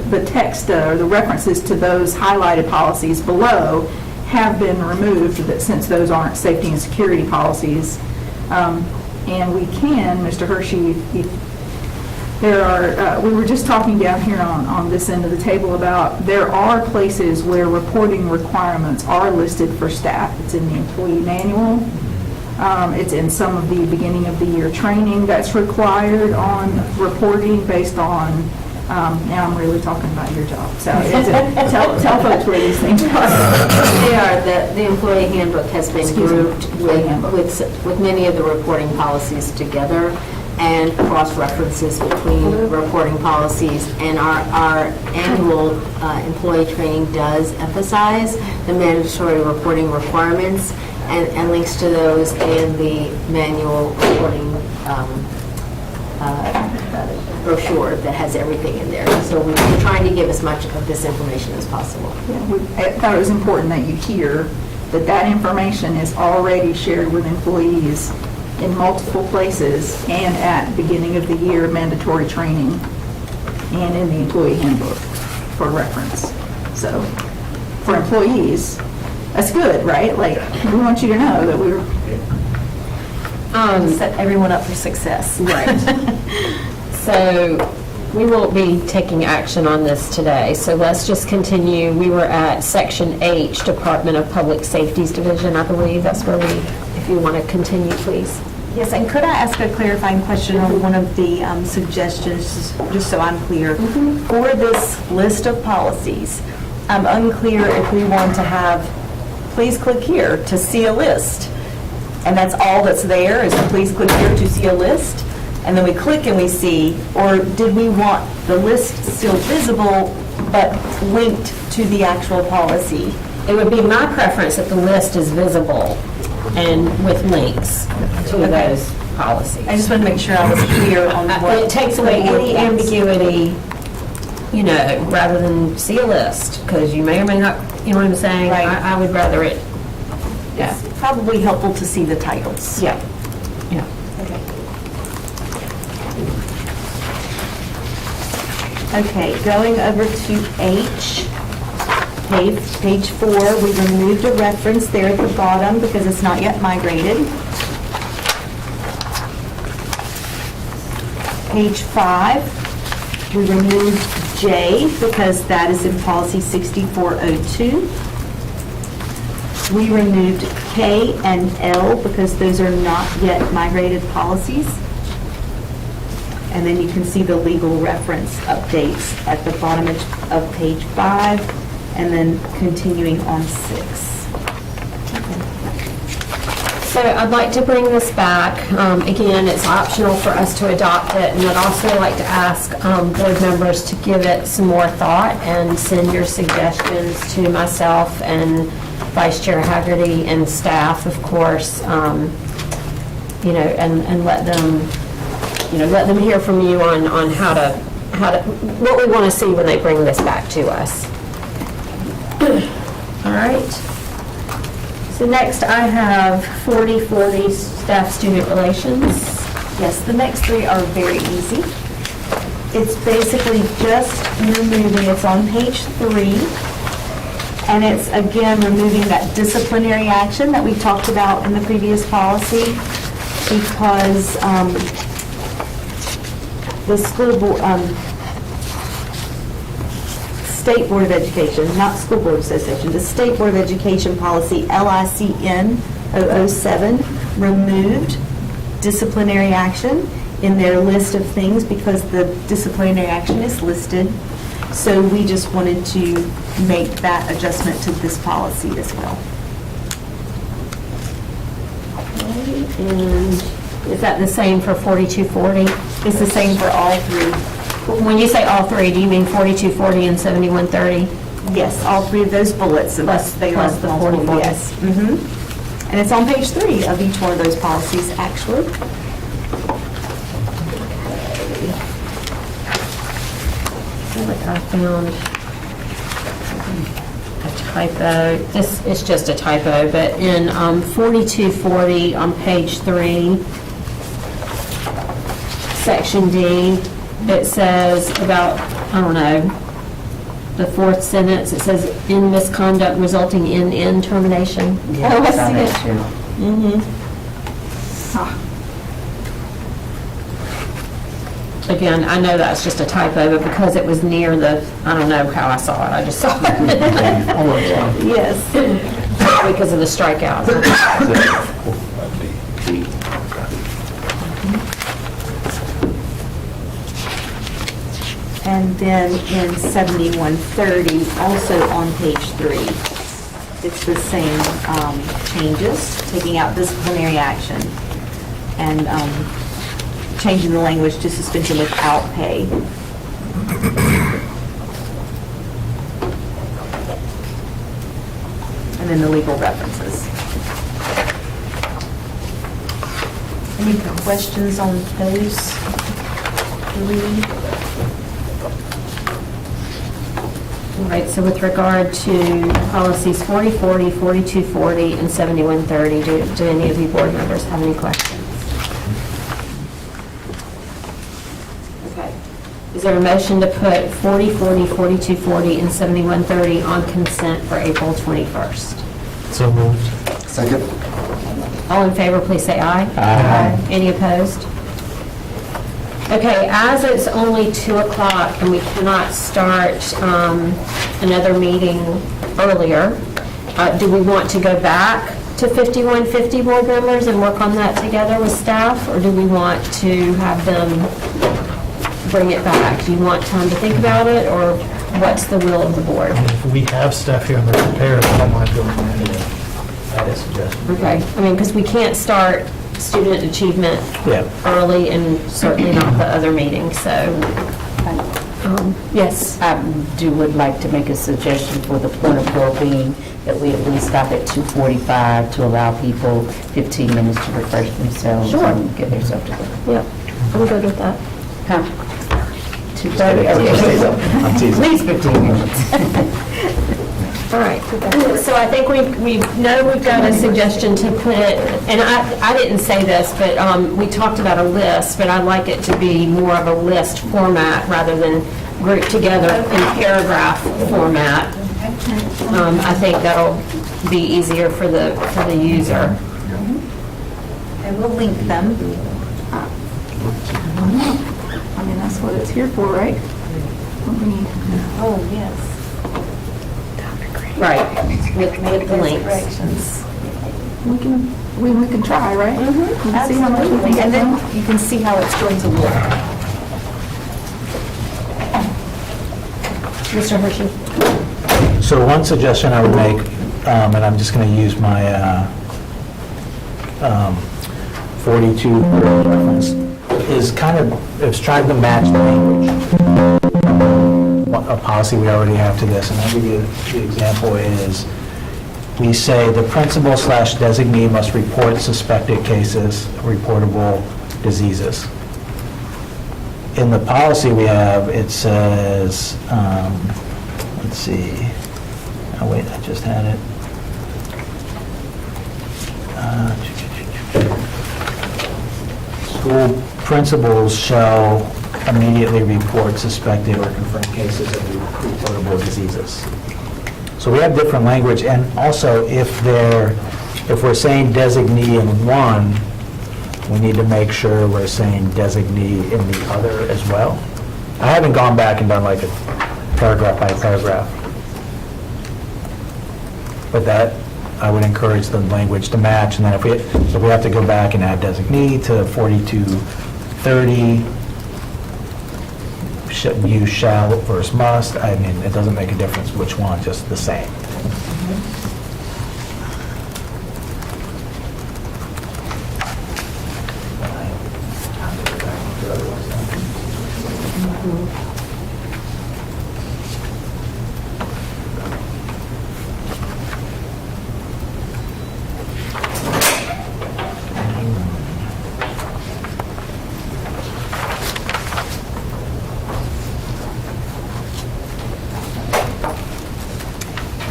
the text or the references to those highlighted policies below have been removed since those aren't safety and security policies. And we can, Mr. Hershey, there are, we were just talking down here on this end of the table about there are places where reporting requirements are listed for staff. It's in the employee manual. It's in some of the beginning of the year training that's required on reporting based on, now I'm really talking about your job. So tell folks where these things are. They are, the employee handbook has been grouped with many of the reporting policies together, and cross-references between reporting policies. And our annual employee training does emphasize the mandatory reporting requirements and links to those in the manual reporting brochure that has everything in there. So we're trying to give as much of this information as possible. I thought it was important that you hear that information is already shared with employees in multiple places and at beginning of the year mandatory training and in the employee handbook for reference. So for employees, that's good, right? Like, we want you to know that we're Set everyone up for success. Right. So we won't be taking action on this today, so let's just continue. We were at Section H, Department of Public Safety's Division, I believe. That's where if you want to continue, please. Yes, and could I ask a clarifying question on one of the suggestions, just so I'm clear? For this list of policies, I'm unclear if we want to have, please click here to see a list. And that's all that's there, is please click here to see a list? And then we click and we see, or did we want the list still visible but linked to the actual policy? It would be my preference that the list is visible and with links to those policies. I just want to make sure I was clear on what. It takes away any ambiguity, you know, rather than see a list, because you may or may not, you know what I'm saying? Right. I would rather it, It's probably helpful to see the titles. yeah. Okay, going over to H, page 4, we removed a reference there at the bottom because it's not yet migrated. Page 5, we removed J because that is in policy 6402. We removed K and L because those are not yet migrated policies. And then you can see the legal reference updates at the bottom of page 5 and then continuing on 6. So I'd like to bring this back. Again, it's optional for us to adopt it, and I'd also like to ask board members to give it some more thought and send your suggestions to myself and Vice Chair Haggerty and staff, of course, and let them hear from you on how to, what we want to see when they bring this back to us. All right. So next I have 4040 staff-student relations. Yes, the next 3 are very easy. It's basically just removing, it's on page 3, and it's again removing that disciplinary action that we talked about in the previous policy, because the school board, State Board of Education, not School Board Association, the State Board of Education policy LICN 007 removed disciplinary action in their list of things because the disciplinary action is listed. So we just wanted to make that adjustment to this policy as well. And is that the same for 4240? It's the same for all 3. When you say all 3, do you mean 4240 and 7130? Yes, all 3 of those bullets, unless they are plus the multiple, 44. yes. And it's on page 3 of each one of those policies, actually. I feel like I found a typo. This is just a typo, but in 4240 on page 3, section D, it says about, I don't know, the 4th sentence, it says, in misconduct resulting in termination. Yeah, I saw that too. Again, I know that's just a typo, but because it was near the, I don't know how I saw it, I just saw it. Yes. Because of the strikeout. And then in 7130, also on page 3, it's the same changes, taking out disciplinary action and changing the language to suspension without pay. And then the legal references. Any questions on those 3? All right, so with regard to policies 4040, 4240, and 7130, do any of you board members have any questions? Okay. Is there a motion to put 4040, 4240, and 7130 on consent for April 21st? So moved. Second? All in favor, please say aye. Aye. Any opposed? Okay, as it's only 2 o'clock and we cannot start another meeting earlier, do we want to go back to 5150 board members and work on that together with staff, or do we want to have them bring it back? Do you want time to think about it, or what's the will of the board? If we have staff here and they're prepared, I don't mind doing that. That is a suggestion. Okay, I mean, because we can't start student achievement Yeah. early and certainly not the other meetings, so, yes. I would like to make a suggestion for the point of well-being, that we at least stop at 2:45 to allow people 15 minutes to refresh themselves Sure. and get themselves together. Yep, I'm good with that. Huh? 2:30? I'm At teasing. least 15 minutes. All right, so I think we know we've got a suggestion to put it, and I didn't say this, but we talked about a list, but I'd like it to be more of a list format rather than grouped together in paragraph format. I think that'll be easier for the user. And we'll link them. I mean, that's what it's here for, right? Oh, yes. Right, with the links. Directions. We can try, right? We can see how much we can Absolutely. get And done. then you can see how it's going to look. Mr. Hershey? So So one suggestion I would make, and I'm just going to use my 42 reference, is kind of, it's trying to match the language, a policy we already have to this. And I'll give you the example is, we say the principal/designee must report suspected cases of reportable diseases. In the policy we have, it says, let's see, oh wait, I just had it. School principals shall immediately report suspected or confirmed cases of reportable diseases. So we have different language, and also if we're saying designee in one, we need to make sure we're saying designee in the other as well. I haven't gone back and done like a paragraph by paragraph. But that, I would encourage the language to match, and then if we have to go back and add designee to 4230, use shall versus must, I mean, it doesn't make a difference which one, just the same.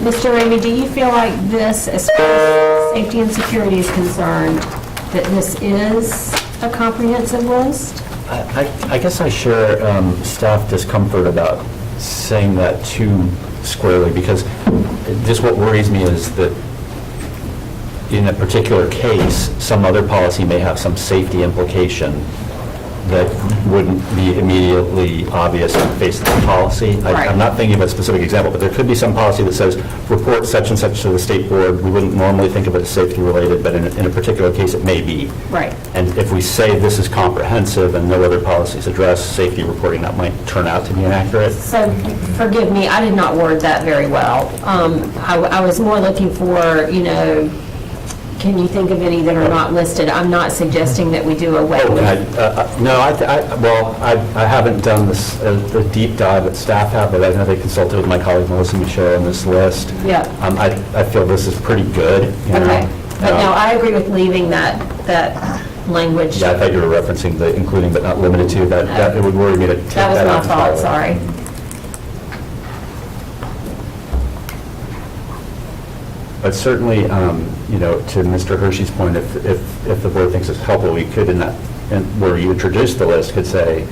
Mr. Ramey, do you feel like this, as far as safety and security is concerned, that this is a comprehensive list? I guess I share staff discomfort about saying that too squarely, because just what worries me is that in a particular case, some other policy may have some safety implication that wouldn't be immediately obvious on the face of the policy. I'm not thinking of a specific example, but there could be some policy that says, report such and such to the state board. We wouldn't normally think of it as safety related, but in a particular case, it may be. Right. And if we say this is comprehensive and no other policies address safety reporting, that might turn out to be inaccurate. So, forgive me, I did not word that very well. I was more looking for, can you think of any that are not listed? I'm not suggesting that we do away with. No, I haven't done this, the deep dive that staff have, but I know they consulted with my colleague Melissa Michaud on this list. Yeah. I feel this is pretty good. Okay. But no, I agree with leaving that language. Yeah, I thought you were referencing the including but not limited to. That it would worry me to take that out. That was my fault, sorry. But certainly, to Mr. Hershey's point, if the board thinks it's helpful, we could, where you introduce the list, could say,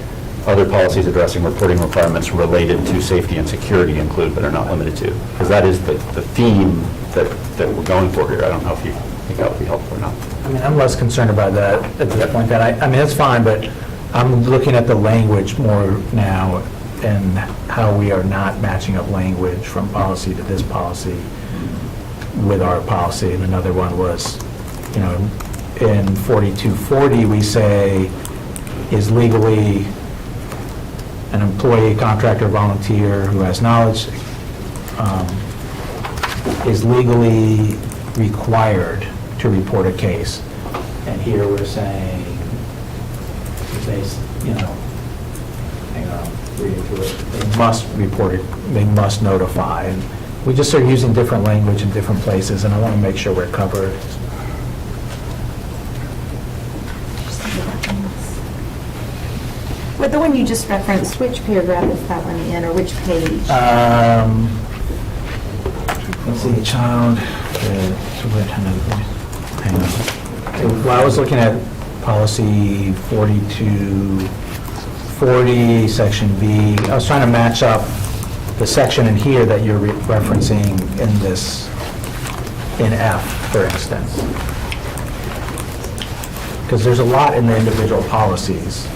other policies addressing reporting requirements related to safety and security include but are not limited to. Because that is the theme that we're going for here. I don't know if you think that would be helpful or not. I mean, I'm less concerned about that at that point. I mean, that's fine, but I'm looking at the language more now and how we are not matching up language from policy to this policy with our policy. And another one was, in 4240, we say is legally an employee, contractor, volunteer who has knowledge is legally required to report a case. And here we're saying, hang on, reading through it, they must report it, they must notify. And we just are using different language in different places, and I want to make sure we're covered. With the one you just referenced, which paragraph is that one in, or which page? Let's see, child, hang on. Well, I was looking at policy 4240, section B. I was trying to match up the section in here that you're referencing in F, for instance. Because there's a lot in the individual policies,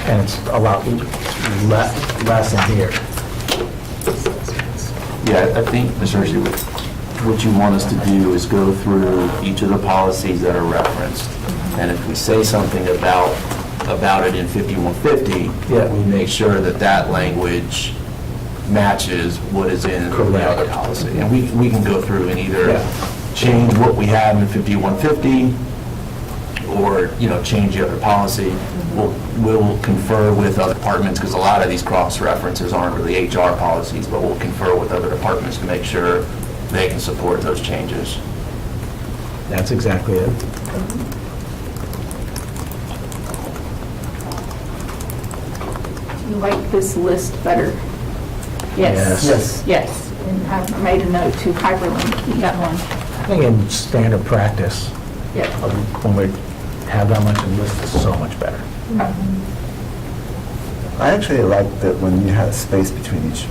and it's a lot less in here. Yeah, I think, Mr. Hershey, what you want us to do is go through each of the policies that are referenced. And if we say something about it in 5150, Yeah. we make sure that language matches what is in the other Correct. policy. And we can go through and either Yeah. change what we have in 5150, or, change the other policy. We'll confer with other departments, because a lot of these cross-references aren't really HR policies, but we'll confer with other departments to make sure they can support those changes. That's exactly it. You like this list better? Yes. Yes. Yes. And I've made a note to hyperlink each one. I think in standard practice, Yeah. when we have that much in list, it's so much better. I actually like that when you have space between each.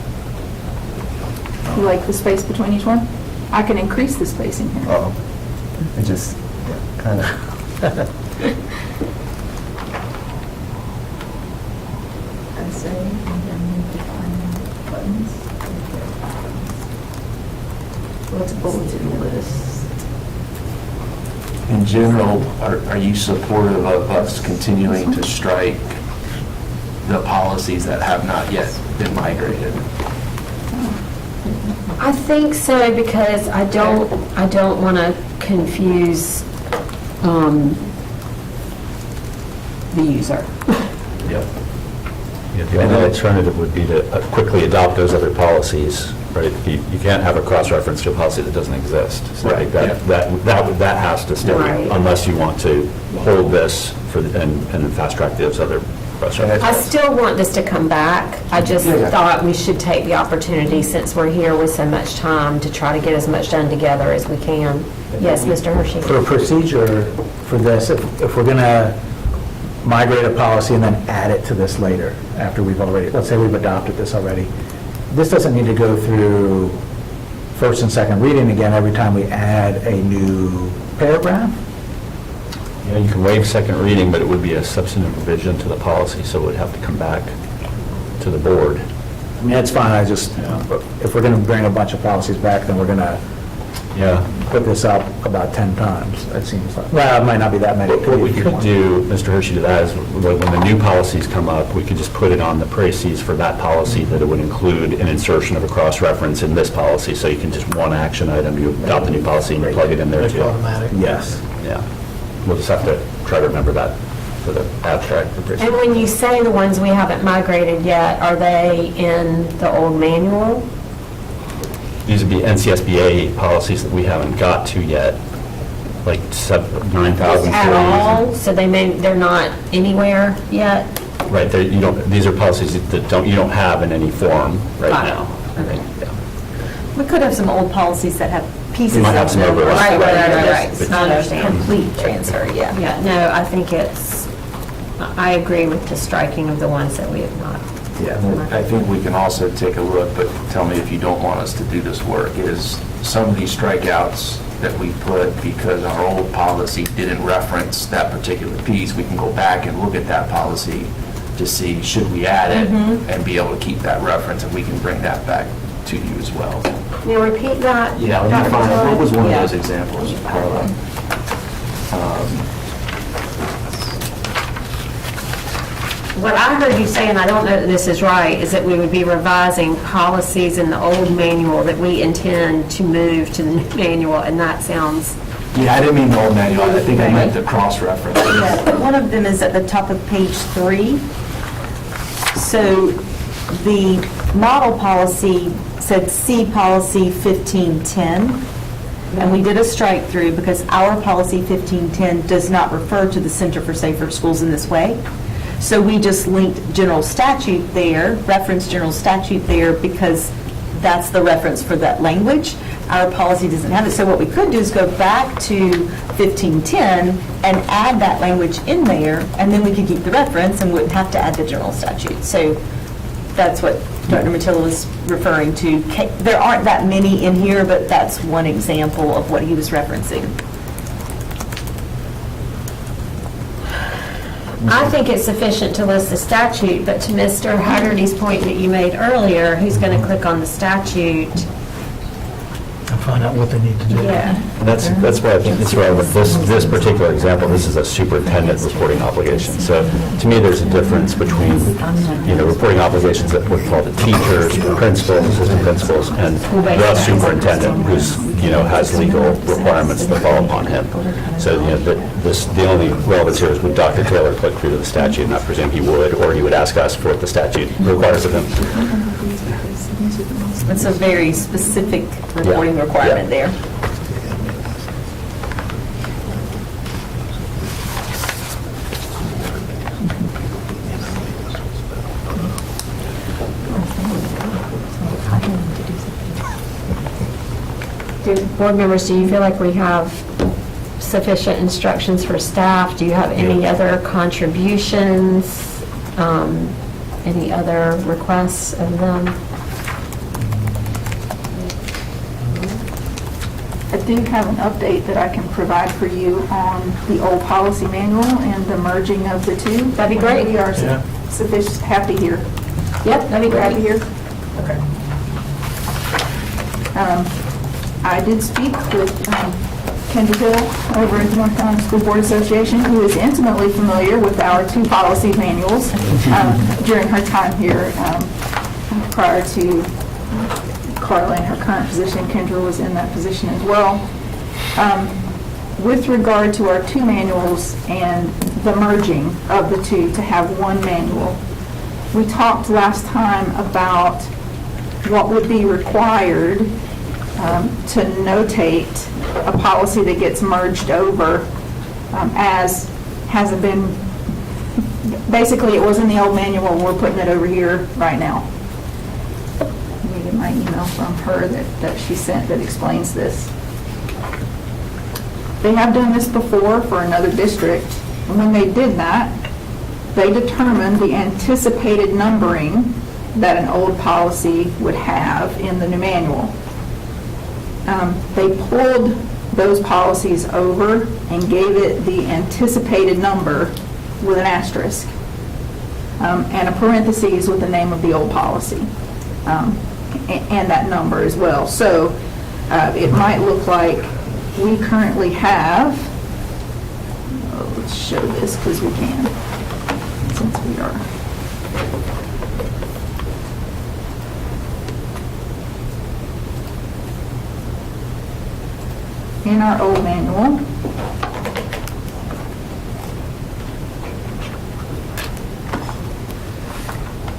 You like the space between each one? I can increase the spacing here. Oh, it just, kind of. What's bulleted list? In general, are you supportive of us continuing to strike the policies that have not yet been migrated? I think so, because I don't want to confuse the user. Yep. The only alternative would be to quickly adopt those other policies, right? You can't have a cross-reference to a policy that doesn't exist. So I think Right, that has to stay, Right. unless you want to hold this and fast-track those other cross-references. I still want this to come back. I just thought we should take the opportunity, since we're here with so much time, to try to get as much done together as we can. Yes, Mr. Hershey? For a procedure for this, if we're going to migrate a policy and then add it to this later, after we've already, let's say we've adopted this already, this doesn't need to go through first and second reading again every time we add a new paragraph? Yeah, you can waive second reading, but it would be a substantive revision to the policy, so it would have to come back to the board. I mean, that's fine, if we're going to bring a bunch of policies back, then we're going to Yeah. put this up about 10 times, it seems like. Well, it might not be that many. What we could do, Mr. Hershey, to that is, when the new policies come up, we could just put it on the précis for that policy, that it would include an insertion of a cross-reference in this policy, so you can just one action item, you adopt the new policy and you plug it in there Make too. it automatic. Yes. Yeah. We'll just have to try to remember that for the abstract. for précis. And when you say the ones we haven't migrated yet, are they in the old manual? These would be NCSBA policies that we haven't got to yet, like 9,000. At all? So they're not anywhere yet? Right, these are policies that you don't have in any form right Got it. now. Okay. Yeah. We could have some old policies that have pieces You of might have some them. overlap. Right. It's I not a understand. complete transfer, yeah. Yeah, no, I think I agree with the striking of the ones that we have not. Yeah, I think we can also take a look, but tell me if you don't want us to do this work, is some of these strikeouts that we put because our old policy didn't reference that particular piece, we can go back and look at that policy to see, should we add it, and be able to keep that reference, and we can bring that back to you as well. Now, repeat that. Yeah, let me find, what was one of those examples, Carla? What I heard you say, and I don't know that this is right, is that we would be revising policies in the old manual that we intend to move to the new manual, and that sounds, Yeah, I didn't mean the old manual, I think I meant the cross-reference. Yeah, one of them is at the top of page 3. So the model policy said C policy 1510, and we did a strike through because our policy 1510 does not refer to the Center for Safer Schools in this way. So we just linked general statute there, referenced general statute there, because that's the reference for that language. Our policy doesn't have it. So what we could do is go back to 1510 and add that language in there, and then we could keep the reference and wouldn't have to add the general statute. So that's what Dr. Matilla was referring to. There aren't that many in here, but that's one example of what he was referencing. I think it's sufficient to list the statute, but to Mr. Haggerty's point that you made earlier, who's going to click on the statute? I'm find out what they need to do. Yeah. And that's why I think it's relevant. This particular example, this is a superintendent reporting obligation. So to me, there's a difference between, reporting obligations that would fall to teachers, principals, assistant principals, and the superintendent who's, has legal requirements that fall upon him. So, the only relevance here is would Dr. Taylor click through to the statute, and I presume he would, or he would ask us for what the statute requires of him. It's a very specific reporting Yeah. requirement Yeah. there. Board members, do you feel like we have sufficient instructions for staff? Do you have any other contributions? Any other requests of them? I do have an update that I can provide for you on the old policy manual and the merging of the two. That'd be great. We are Yeah. sufficient, happy here. Yep, that'd be Happy great. here? Okay. I did speak with Kendra Hill over at the North Carolina School Board Association, who is intimately familiar with our two policy manuals during her time here prior to Carla in her current position. Kendra was in that position as well. With regard to our two manuals and the merging of the two to have one manual, we talked last time about what would be required to notate a policy that gets merged over as hasn't been, basically it was in the old manual, we're putting it over here right now. Let me get my email from her that she sent that explains this. They have done this before for another district, and when they did that, they determined the anticipated numbering that an old policy would have in the new manual. They pulled those policies over and gave it the anticipated number with an asterisk and a parentheses with the name of the old policy and that number as well. So it might look like we currently have, let's show this because we can, since we are. In our old manual,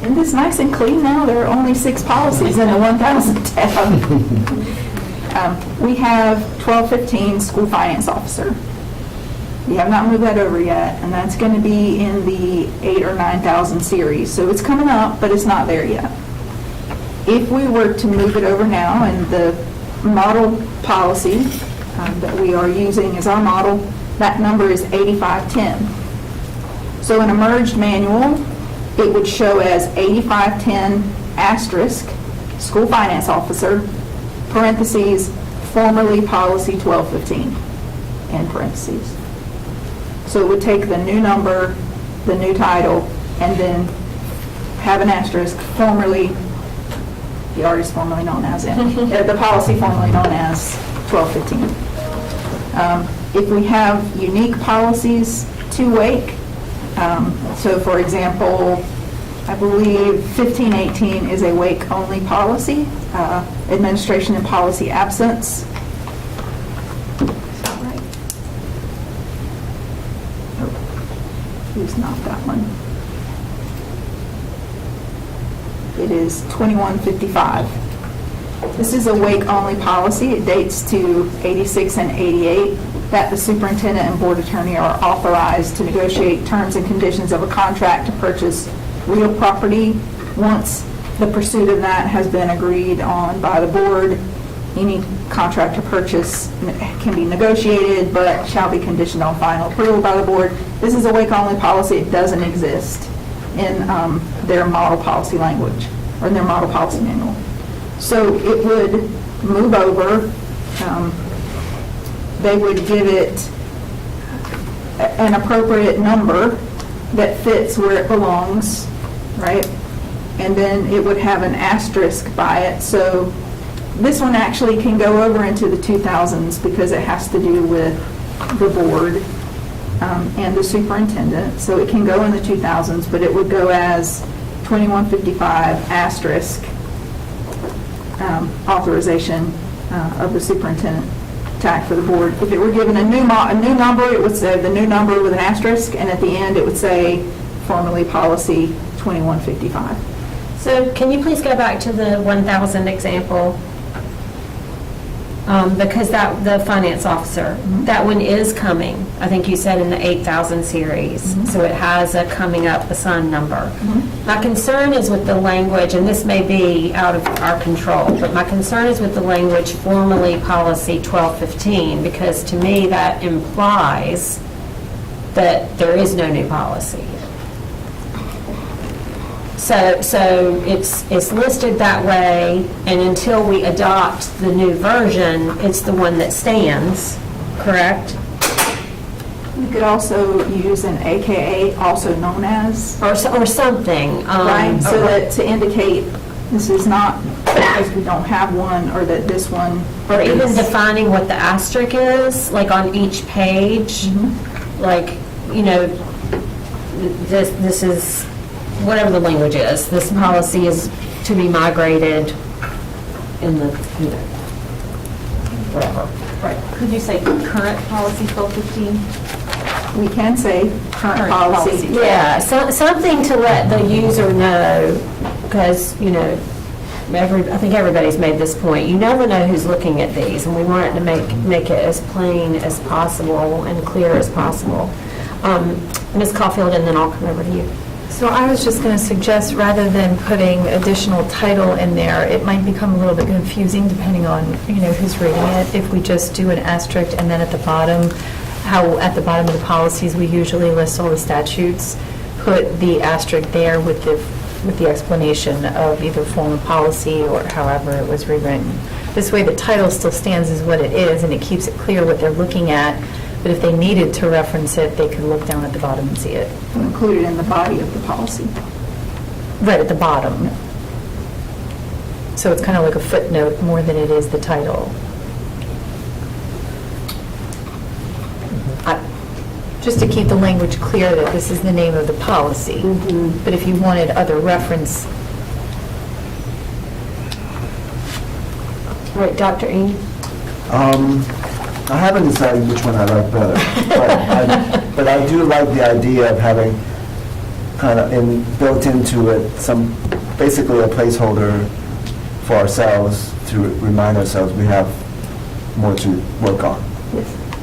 and it's nice and clean now, there are only 6 policies in the 1,000 tab. We have 1215 school finance officer. We have not moved that over yet, and that's going to be in the 8,000 or 9,000 series. So it's coming up, but it's not there yet. If we were to move it over now, and the model policy that we are using as our model, that number is 8510. So in a merged manual, it would show as 8510 asterisk, school finance officer, parentheses, formerly policy 1215, in parentheses. So it would take the new number, the new title, and then have an asterisk, formerly, the artist formerly known as it, the policy formerly known as 1215. If we have unique policies to WAKE, so for example, I believe 1518 is a WAKE-only policy, administration and policy absence. It's not that one. It is 2155. This is a WAKE-only policy. It dates to 86 and 88, that the superintendent and board attorney are authorized to negotiate terms and conditions of a contract to purchase real property. Once the pursuit of that has been agreed on by the board, any contract to purchase can be negotiated, but shall be conditioned on final approval by the board. This is a WAKE-only policy. It doesn't exist in their model policy language, or in their model policy manual. So it would move over. They would give it an appropriate number that fits where it belongs, right? And then it would have an asterisk by it. So This one actually can go over into the 2000s because it has to do with the board and the superintendent. So it can go in the 2000s, but it would go as 2155 asterisk authorization of the superintendent TAC for the board. If it were given a new number, it would say the new number with an asterisk, and at the end it would say formerly policy 2155. So can you please go back to the 1,000 example? Because the finance officer, that one is coming, I think you said in the 8,000 series. So it has a coming up assigned number. My concern is with the language, and this may be out of our control, but my concern is with the language formally policy 1215, because to me that implies that there is no new policy. So it's listed that way, and until we adopt the new version, it's the one that stands, correct? You could also use an AKA, also known as, Or something. right? So that to indicate this is not because we don't have one, or that this one. Or even is- defining what the asterisk is, like on each page, like, you know, this is, whatever the language is, this policy is to be migrated in the, you know, whatever. Right. Could you say current policy 1215? We can say current policy. Yeah, something to let the user know, because, you know, I think everybody's made this point. You never know who's looking at these, and we want it to make it as plain as possible and clear as possible. Ms. Caulfield, and then I'll come over to you. So I was just going to suggest, rather than putting additional title in there, it might become a little bit confusing depending on, you know, who's reading it. If we just do an asterisk and then at the bottom, how at the bottom of the policies, we usually list all the statutes, put the asterisk there with the explanation of either form of policy or however it was rewritten. This way the title still stands as what it is, and it keeps it clear what they're looking at. But if they needed to reference it, they could look down at the bottom and see it. Included in the body of the policy. Right at the bottom. So it's kind of like a footnote more than it is the title. Just to keep the language clear that this is the name of the policy. But if you wanted other reference. Right, Dr. Ing? I haven't decided which one I like better, but I do like the idea of having kind of built into it basically a placeholder for ourselves to remind ourselves we have more to work on.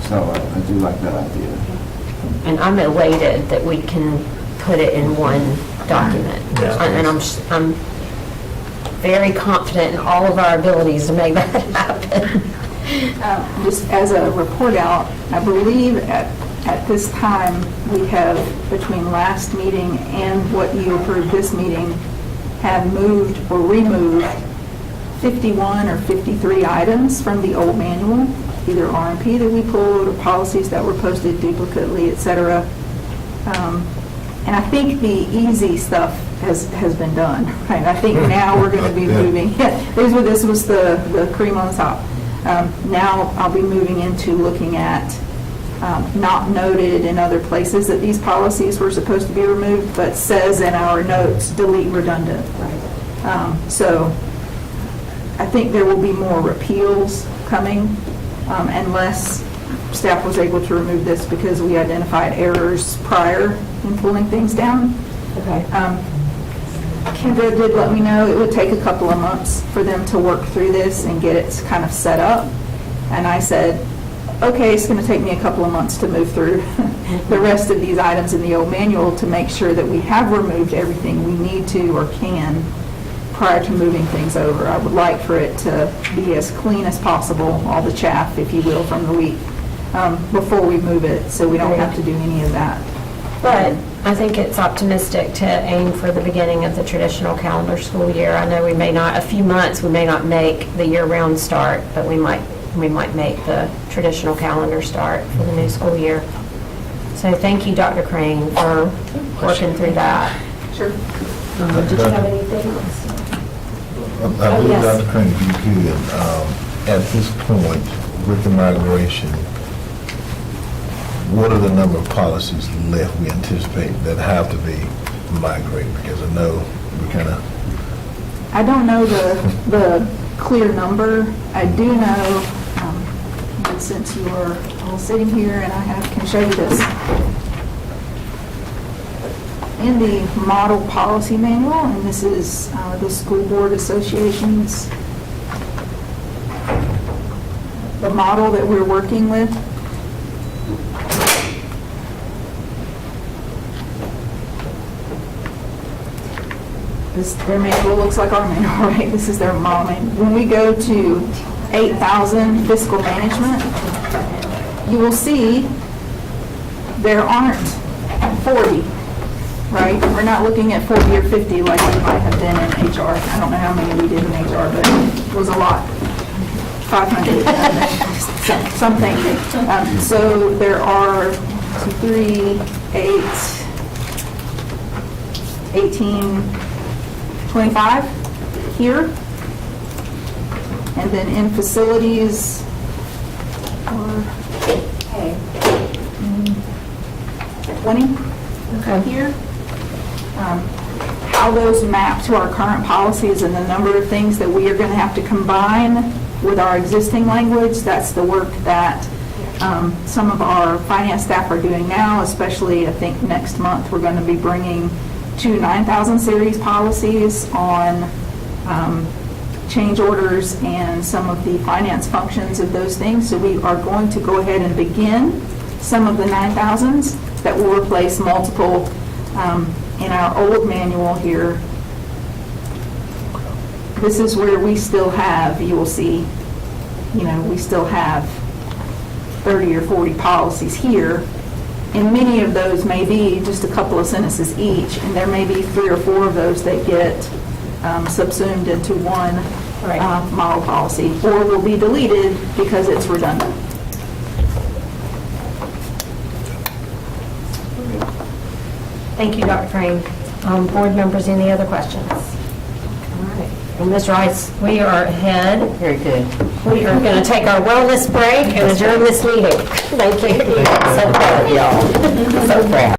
So I do like that idea. And I'm elated that we can put it in one document. Yeah. And I'm very confident in all of our abilities to make that happen. Just as a report out, I believe at this time, we have, between last meeting and what you approved this meeting, have moved or removed 51 or 53 items from the old manual, either RMP that we pulled or policies that were posted duplicately, et cetera. And I think the easy stuff has been done, right? I think now we're going to be moving, this was the cream on the top. Now I'll be moving into looking at not noted in other places that these policies were supposed to be removed, but says in our notes, delete redundant. So I think there will be more repeals coming unless staff was able to remove this because we identified errors prior in pulling things down. Okay. Kendra did let me know it would take a couple of months for them to work through this and get it kind of set up. And I said, okay, it's going to take me a couple of months to move through the rest of these items in the old manual to make sure that we have removed everything we need to or can prior to moving things over. I would like for it to be as clean as possible, all the chaff, if you will, from the week before we move it, so we don't have to do any of that. But I think it's optimistic to aim for the beginning of the traditional calendar school year. I know we may not, a few months, we may not make the year-round start, but we might make the traditional calendar start for the new school year. So thank you, Dr. Crane, for working through that. Sure. Did you have anything else? I believe Dr. Crane, if you could, at this point, with the migration, what are the number of policies left we anticipate that have to be migrated? Because I know we kind of, I don't know the clear number. I do know, that since you're all sitting here and can show you this, in the model policy manual, and this is the School Board Association's, the model that we're working with. Their manual looks like our manual, right? This is their model manual. When we go to 8,000 fiscal management, you will see there aren't 40, right? We're not looking at 40 or 50 like we might have been in HR. I don't know how many we did in HR, but it was a lot. 500, something. So there are 2, 3, 8, 18, 25 here. And then in facilities, 20 here. How those map to our current policies and the number of things that we are going to have to combine with our existing language, that's the work that some of our finance staff are doing now, especially I think next month we're going to be bringing 2 9,000 series policies on change orders and some of the finance functions of those things. So we are going to go ahead and begin some of the 9,000s that will replace multiple in our old manual here. This is where we still have, you will see, we still have 30 or 40 policies here. And many of those may be just a couple of sentences each, and there may be 3 or 4 of those that get subsumed into one model policy, or will be deleted because it's redundant. Thank you, Dr. Crane. Board members, any other questions? All right. Well, Ms. Rice, we are ahead. Very good. We are going to take our wellness break and adjourn this meeting. Thank you. So proud of y'all. So proud.